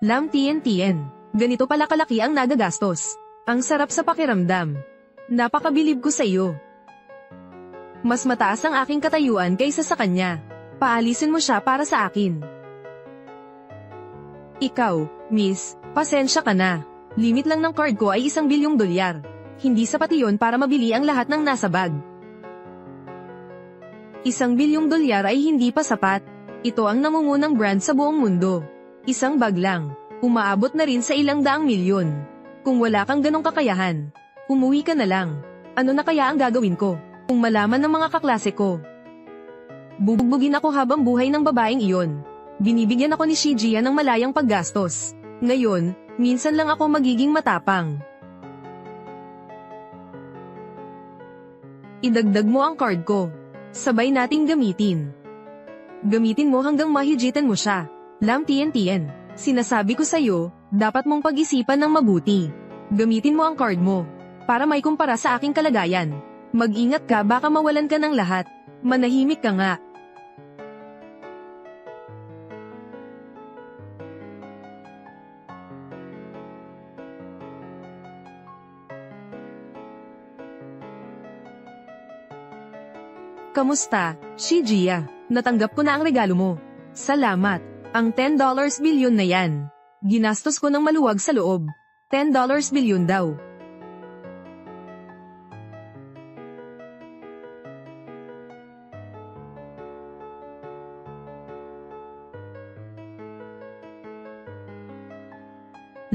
Lam Tian, ganito pala kalaki ang nagagastos. Ang sarap sa pakiramdam. Napakabilib ko sa iyo. Mas mataas ang aking katayuan kaysa sa kanya. Paalisin mo siya para sa akin. Ikaw, miss, pasensya ka na. Limit lang ng card ko ay 1 bilyong dolyar. Hindi sapat iyon para mabili ang lahat ng nasa bag. 1 bilyong dolyar ay hindi pa sapat. Ito ang nangungunang brand sa buong mundo. Isang bag lang. Umaabot na rin sa ilang daang milyon. Kung wala kang ganong kakayahan, umuwi ka na lang. Ano na kaya ang gagawin ko? Kung malaman ng mga kaklase ko. Bubugbugin ako habang buhay ng babaeng iyon. Binibigyan ako ni Shijia ng malayang paggastos. Ngayon, minsan lang ako magiging matapang. Idagdag mo ang card ko. Sabay nating gamitin. Gamitin mo hanggang mahijitan mo siya. Lam Tian, sinasabi ko sa'yo, dapat mong pag-isipan ng mabuti. Gamitin mo ang card mo, para may kumpara sa aking kalagayan. Mag-ingat ka, baka mawalan ka ng lahat. Manahimik ka nga. Kamusta, Shijia? Natanggap ko na ang regalo mo. Salamat. Ang $10 bilyon na yan. Ginastos ko ng maluwag sa loob. $10 bilyon daw.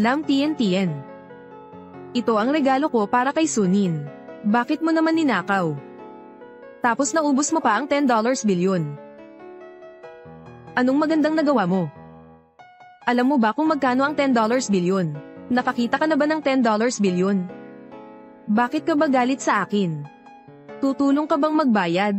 Lam Tian. Ito ang regalo ko para kay Sunin. Bakit mo naman ninakaw? Tapos naubos mo pa ang $10 bilyon. Anong magandang nagawa mo? Alam mo ba kung magkano ang $10 bilyon? Nakakita ka na ba ng $10 bilyon? Bakit ka ba galit sa akin? Tutulong ka bang magbayad?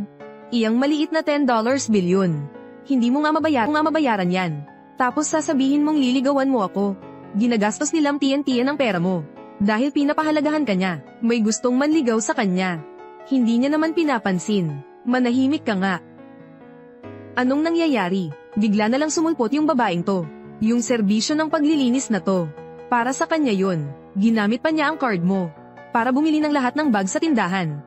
Iyang maliit na $10 bilyon. Hindi mo nga mabayaran yan. Tapos sasabihin mong liligawan mo ako. Ginagastos ni Lam Tian ang pera mo. Dahil pinapahalagahan ka niya. May gustong manligaw sa kanya. Hindi niya naman pinapansin. Manahimik ka nga. Anong nangyayari? Bigla na lang sumulpot yung babaeng to. Yung serbisyo ng paglilinis na to. Para sa kanya yun. Ginamit pa niya ang card mo. Para bumili ng lahat ng bag sa tindahan.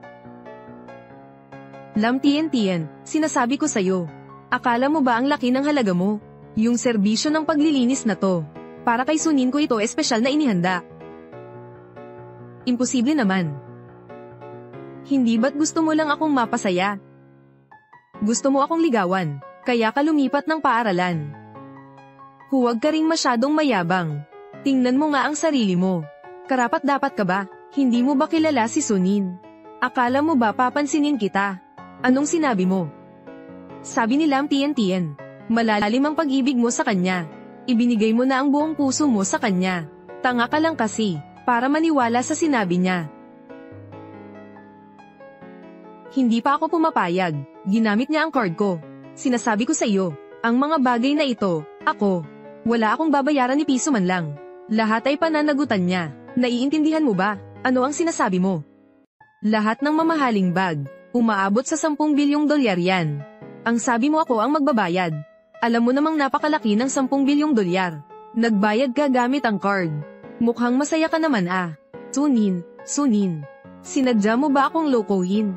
Lam Tian, sinasabi ko sa'yo. Akala mo ba ang laki ng halaga mo? Yung serbisyo ng paglilinis na to. Para kay Sunin ko ito espesyal na inihanda. Imposible naman. Hindi ba't gusto mo lang akong mapasaya? Gusto mo akong ligawan. Kaya ka lumipat ng paaralan. Huwag ka ring masyadong mayabang. Tingnan mo nga ang sarili mo. Karapat-dapat ka ba? Hindi mo ba kilala si Sunin? Akala mo ba papansinin kita? Anong sinabi mo? Sabi ni Lam Tian, malalim ang pag-ibig mo sa kanya. Ibinigay mo na ang buong puso mo sa kanya. Tanga ka lang kasi, para maniwala sa sinabi niya. Hindi pa ako pumapayag, ginamit niya ang card ko. Sinasabi ko sa iyo, ang mga bagay na ito, ako. Wala akong babayaran ni piso man lang. Lahat ay pananagutan niya. Naiintindihan mo ba? Ano ang sinasabi mo? Lahat ng mamahaling bag, umaabot sa 10 bilyong dolyar yan. Ang sabi mo ako ang magbabayad. Alam mo namang napakalaki ng 10 bilyong dolyar. Nagbayad ka gamit ang card. Mukhang masaya ka naman ah. Sunin. Sinadya mo ba akong lokohin?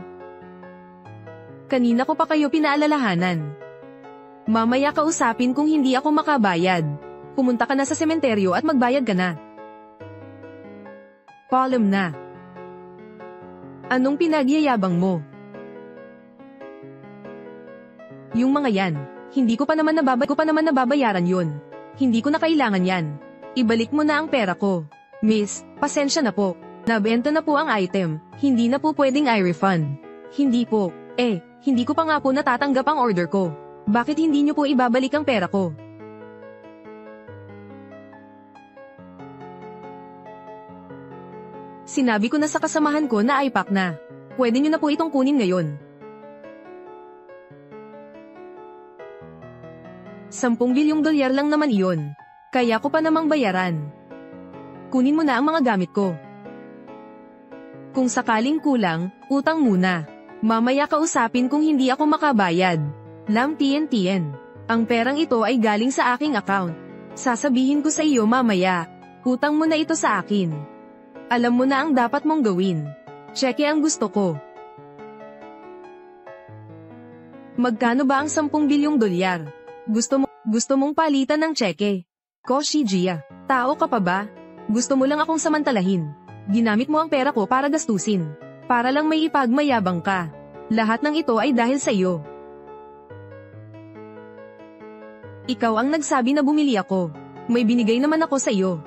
Kanina ko pa kayo pinaalalahanan. Mamaya kausapin kung hindi ako makabayad. Pumunta ka na sa sementeryo at magbayad ka na. Paalam na. Anong pinagyayabang mo? Yung mga yan, hindi ko pa naman nababayaran yun. Hindi ko na kailangan yan. Ibalik mo na ang pera ko. Miss, pasensya na po. Nabenta na po ang item, hindi na po pwedeng i-refund. Hindi po. Hindi ko pa nga po natatanggap ang order ko. Bakit hindi niyo po ibabalik ang pera ko? Sinabi ko na sa kasamahan ko na iPack na. Pwede niyo na po itong kunin ngayon. 10 bilyong dolyar lang naman iyon. Kaya ko pa namang bayaran. Kunin mo na ang mga gamit ko. Kung sakaling kulang, utang muna. Mamaya kausapin kung hindi ako makabayad. Lam Tian. Ang perang ito ay galing sa aking account. Sasabihin ko sa iyo mamaya. Utang mo na ito sa akin. Alam mo na ang dapat mong gawin. Tseke ang gusto ko. Magkano ba ang 10 bilyong dolyar? Gusto mong palitan ng tseke? Koshi Jia, tao ka pa ba? Gusto mo lang akong samantalahin. Ginamit mo ang pera ko para gastusin. Para lang may ipagmayabang ka. Lahat ng ito ay dahil sa iyo. Ikaw ang nagsabi na bumili ako. May binigay naman ako sa iyo.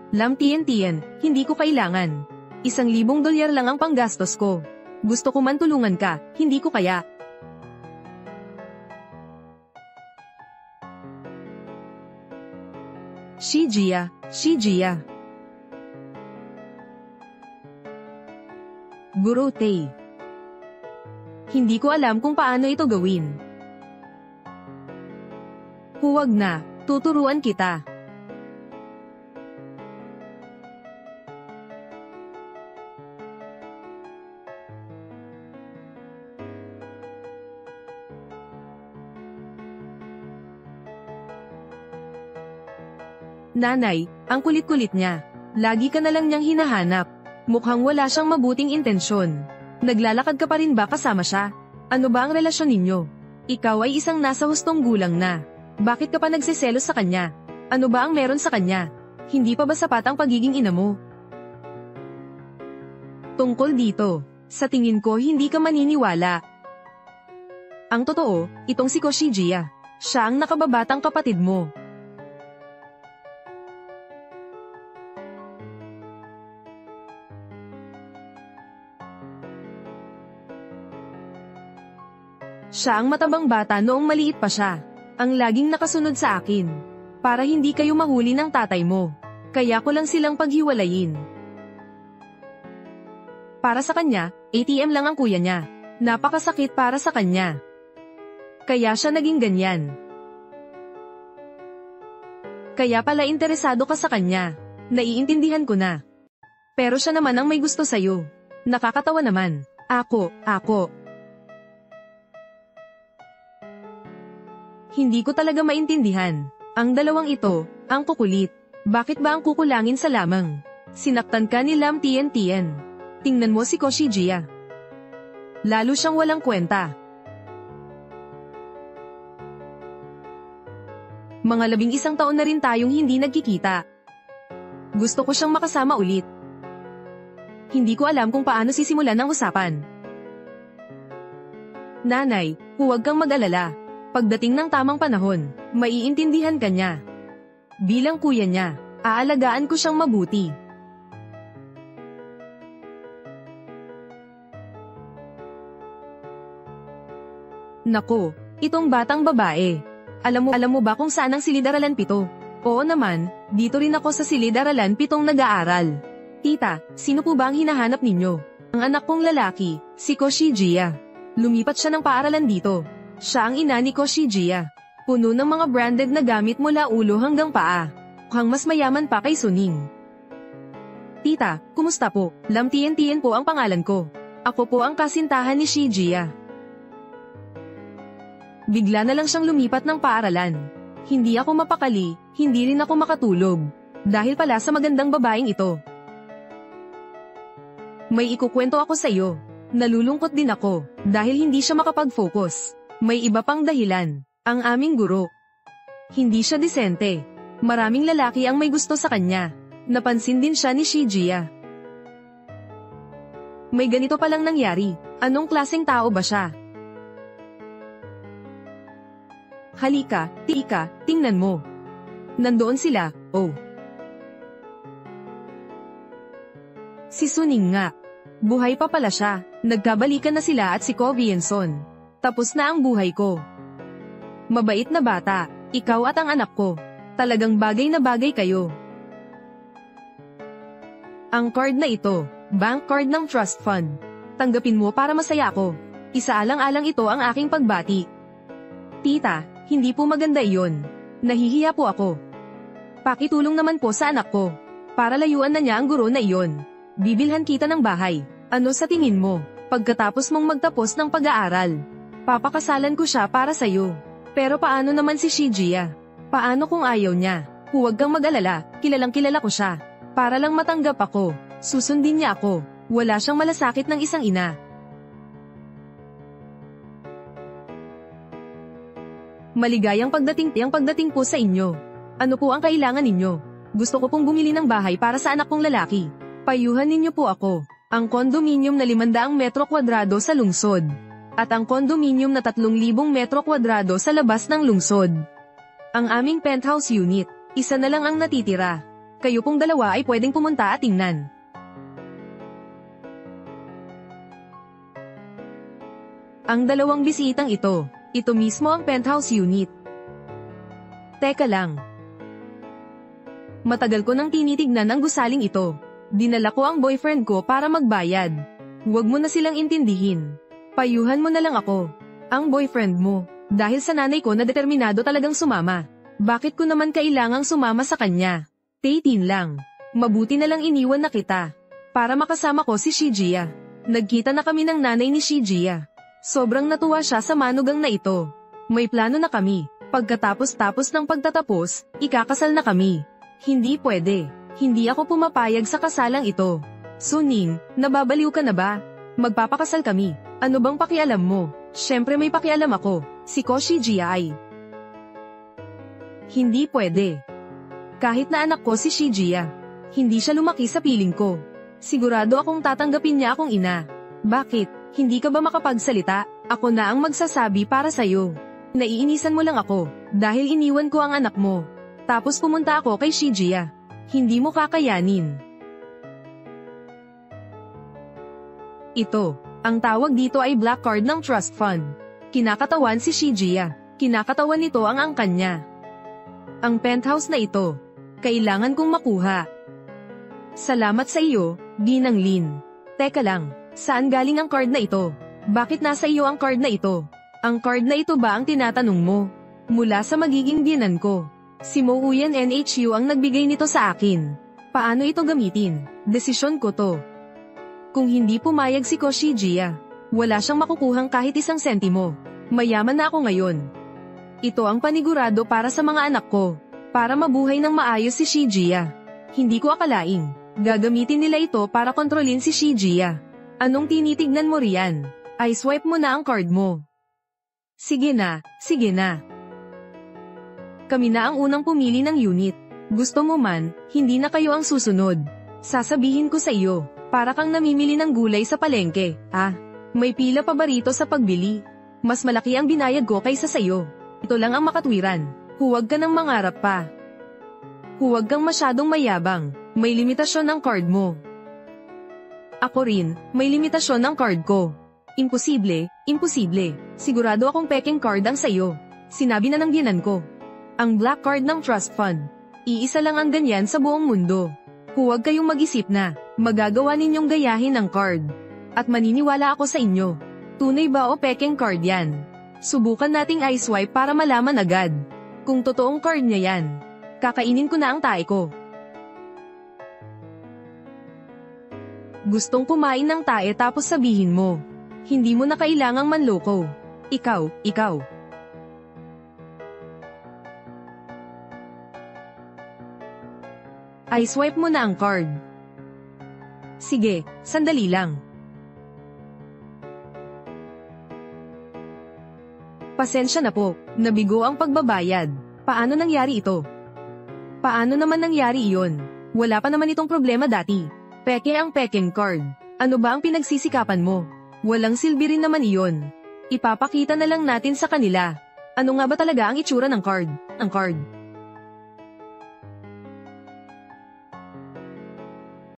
Lam Tian, hindi ko kailangan. 1,000 dolyar lang ang panggastos ko. Gusto ko man tulungan ka, hindi ko kaya. Shi Jia. Guru Tay. Hindi ko alam kung paano ito gawin. Huwag na, tuturuan kita. Nanay, ang kulit-kulit niya. Lagi ka na lang niyang hinahanap. Mukhang wala siyang mabuting intensyon. Naglalakad ka pa rin ba kasama siya? Ano ba ang relasyon ninyo? Ikaw ay isang nasa hustong gulang na. Bakit ka pa nagsiselos sa kanya? Ano ba ang meron sa kanya? Hindi pa ba sapat ang pagiging ina mo? Tungkol dito, sa tingin ko hindi ka maniniwala. Ang totoo, itong si Koshi Jia. Siya ang nakababatang kapatid mo. Siya ang matabang bata noong maliit pa siya. Ang laging nakasunod sa akin. Para hindi kayo mahuli ng tatay mo. Kaya ko lang silang paghiwalayin. Para sa kanya, ATM lang ang kuya niya. Napakasakit para sa kanya. Kaya siya naging ganyan. Kaya pala interesado ka sa kanya. Naiintindihan ko na. Pero siya naman ang may gusto sa'yo. Nakakatawa naman. Ako. Hindi ko talaga maintindihan. Ang dalawang ito, ang kukulit. Bakit ba ang kukulangin sa lamang? Sinaktan ka ni Lam Tian. Tingnan mo si Koshi Jia. Lalo siyang walang kwenta. Mga 11 taon na rin tayong hindi nagkikita. Gusto ko siyang makasama ulit. Hindi ko alam kung paano sisimulan ang usapan. Nanay, huwag kang mag-alala. Pagdating ng tamang panahon, maiintindihan ka niya. Bilang kuya niya, aalagaan ko siyang mabuti. Nako, itong batang babae. Alam mo ba kung saan ang Silid-Aralan 7? Oo naman, dito rin ako sa Silid-Aralan 7 nag-aaral. Tita, sino po ba ang hinahanap ninyo? Ang anak kong lalaki, si Koshijiya. Lumipat siya ng paaralan dito. Siya ang ina ni Koshijiya. Puno ng mga branded na gamit mula ulo hanggang paa. Mukhang mas mayaman pa kay Suning. Tita, kumusta po? Lam Tien po ang pangalan ko. Ako po ang kasintahan ni Shijiya. Bigla na lang siyang lumipat ng paaralan. Hindi ako mapakali, hindi rin ako makatulog. Dahil pala sa magandang babaeng ito. May ikukwento ako sa iyo. Nalulungkot din ako, dahil hindi siya makapag-focus. May iba pang dahilan. Ang aming guro. Hindi siya disente. Maraming lalaki ang may gusto sa kanya. Napansin din siya ni Shijiya. May ganito palang nangyari. Anong klaseng tao ba siya? Halika, Tika, tingnan mo. Nandoon sila, oh. Si Suning nga. Buhay pa pala siya. Nagkabalikan na sila at si Ko Vienson. Tapos na ang buhay ko. Mabait na bata, ikaw at ang anak ko. Talagang bagay na bagay kayo. Ang card na ito, bank card ng trust fund. Tanggapin mo para masaya ako. Isaalang-alang ito ang aking pagbati. Tita, hindi po maganda iyon. Nahihiya po ako. Pakitulong naman po sa anak ko. Para layuan na niya ang guro na iyon. Bibilhan kita ng bahay. Ano sa tingin mo, pagkatapos mong magtapos ng pag-aaral? Papakasalan ko siya para sa'yo. Pero paano naman si Shijiya? Paano kung ayaw niya? Huwag kang mag-alala, kilalang kilala ko siya. Para lang matanggap ako, susundin niya ako. Wala siyang malasakit ng isang ina. Maligayang pagdating po sa inyo. Ano po ang kailangan ninyo? Gusto ko pong bumili ng bahay para sa anak kong lalaki. Payuhan ninyo po ako. Ang kondominium na 500 metro kwadrado sa lungsod. At ang kondominium na 3,000 metro kwadrado sa labas ng lungsod. Ang aming penthouse unit, isa na lang ang natitira. Kayo pong dalawa ay pwedeng pumunta at tingnan. Ang dalawang bisitang ito mismo ang penthouse unit. Teka lang. Matagal ko nang tinitignan ang gusaling ito. Dinala ko ang boyfriend ko para magbayad. Huwag mo na silang intindihin. Payuhan mo na lang ako. Ang boyfriend mo. Dahil sa nanay ko na determinado talagang sumama. Bakit ko naman kailangang sumama sa kanya? 18 lang. Mabuti na lang iniwan na kita. Para makasama ko si Shijiya. Nagkita na kami ng nanay ni Shijiya. Sobrang natuwa siya sa manugang na ito. May plano na kami. Pagkatapos ng pagtatapos, ikakasal na kami. Hindi pwede. Hindi ako pumapayag sa kasalang ito. Suning, nababaliw ka na ba? Magpapakasal kami. Ano bang pakialam mo? Syempre may pakialam ako. Si Koshijiya ay. Hindi pwede. Kahit na anak ko si Shijiya. Hindi siya lumaki sa piling ko. Sigurado akong tatanggapin niya akong ina. Bakit? Hindi ka ba makapagsalita? Ako na ang magsasabi para sa'yo. Naiinisan mo lang ako, dahil iniwan ko ang anak mo. Tapos pumunta ako kay Shijiya. Hindi mo kakayanin. Ito, ang tawag dito ay black card ng trust fund. Kinakatawan si Shijiya. Kinakatawan nito ang angkan niya. Ang penthouse na ito, kailangan kong makuha. Salamat sa iyo, Ginang Lin. Teka lang. Saan galing ang card na ito? Bakit nasa iyo ang card na ito? Ang card na ito ba ang tinatanong mo? Mula sa magiging biyenan ko. Si Mouyan NHU ang nagbigay nito sa akin. Paano ito gamitin? Desisyon ko to. Kung hindi pumayag si Koshijiya, wala siyang makukuhang kahit isang sentimo. Mayaman na ako ngayon. Ito ang panigurado para sa mga anak ko. Para mabuhay ng maayos si Shijiya. Hindi ko akalaing gagamitin nila ito para kontrolin si Shijiya. Anong tinitignan mo riyan? Ay swipe mo na ang card mo. Sige na, sige na. Kami na ang unang pumili ng unit. Gusto mo man, hindi na kayo ang susunod. Sasabihin ko sa iyo, para kang namimili ng gulay sa palengke. May pila pa ba rito sa pagbili? Mas malaki ang binayad ko kaysa sa iyo. Ito lang ang makatwiran. Huwag ka nang mangarap pa. Huwag kang masyadong mayabang. May limitasyon ang card mo. Ako rin, may limitasyon ang card ko. Imposible, imposible. Sigurado akong peking card ang sayo. Sinabi na ng biyenan ko. Ang black card ng trust fund. Iisa lang ang ganyan sa buong mundo. Huwag kayong mag-isip na, magagawa ninyong gayahin ang card. At maniniwala ako sa inyo. Tunay ba o peking card yan? Subukan nating ice swipe para malaman agad. Kung totoong card niya yan, kakainin ko na ang tae ko. Gustong kumain ng tae tapos sabihin mo. Hindi mo na kailangang manloko. Ikaw. I swipe mo na ang card. Sige, sandali lang. Pasensya na po, nabigo ang pagbabayad. Paano nangyari ito? Paano naman nangyari iyon? Wala pa naman itong problema dati. Peke ang peking card. Ano ba ang pinagsisikapan mo? Walang silbi rin naman iyon. Ipapakita na lang natin sa kanila. Ano nga ba talaga ang itsura ng card? Ang card.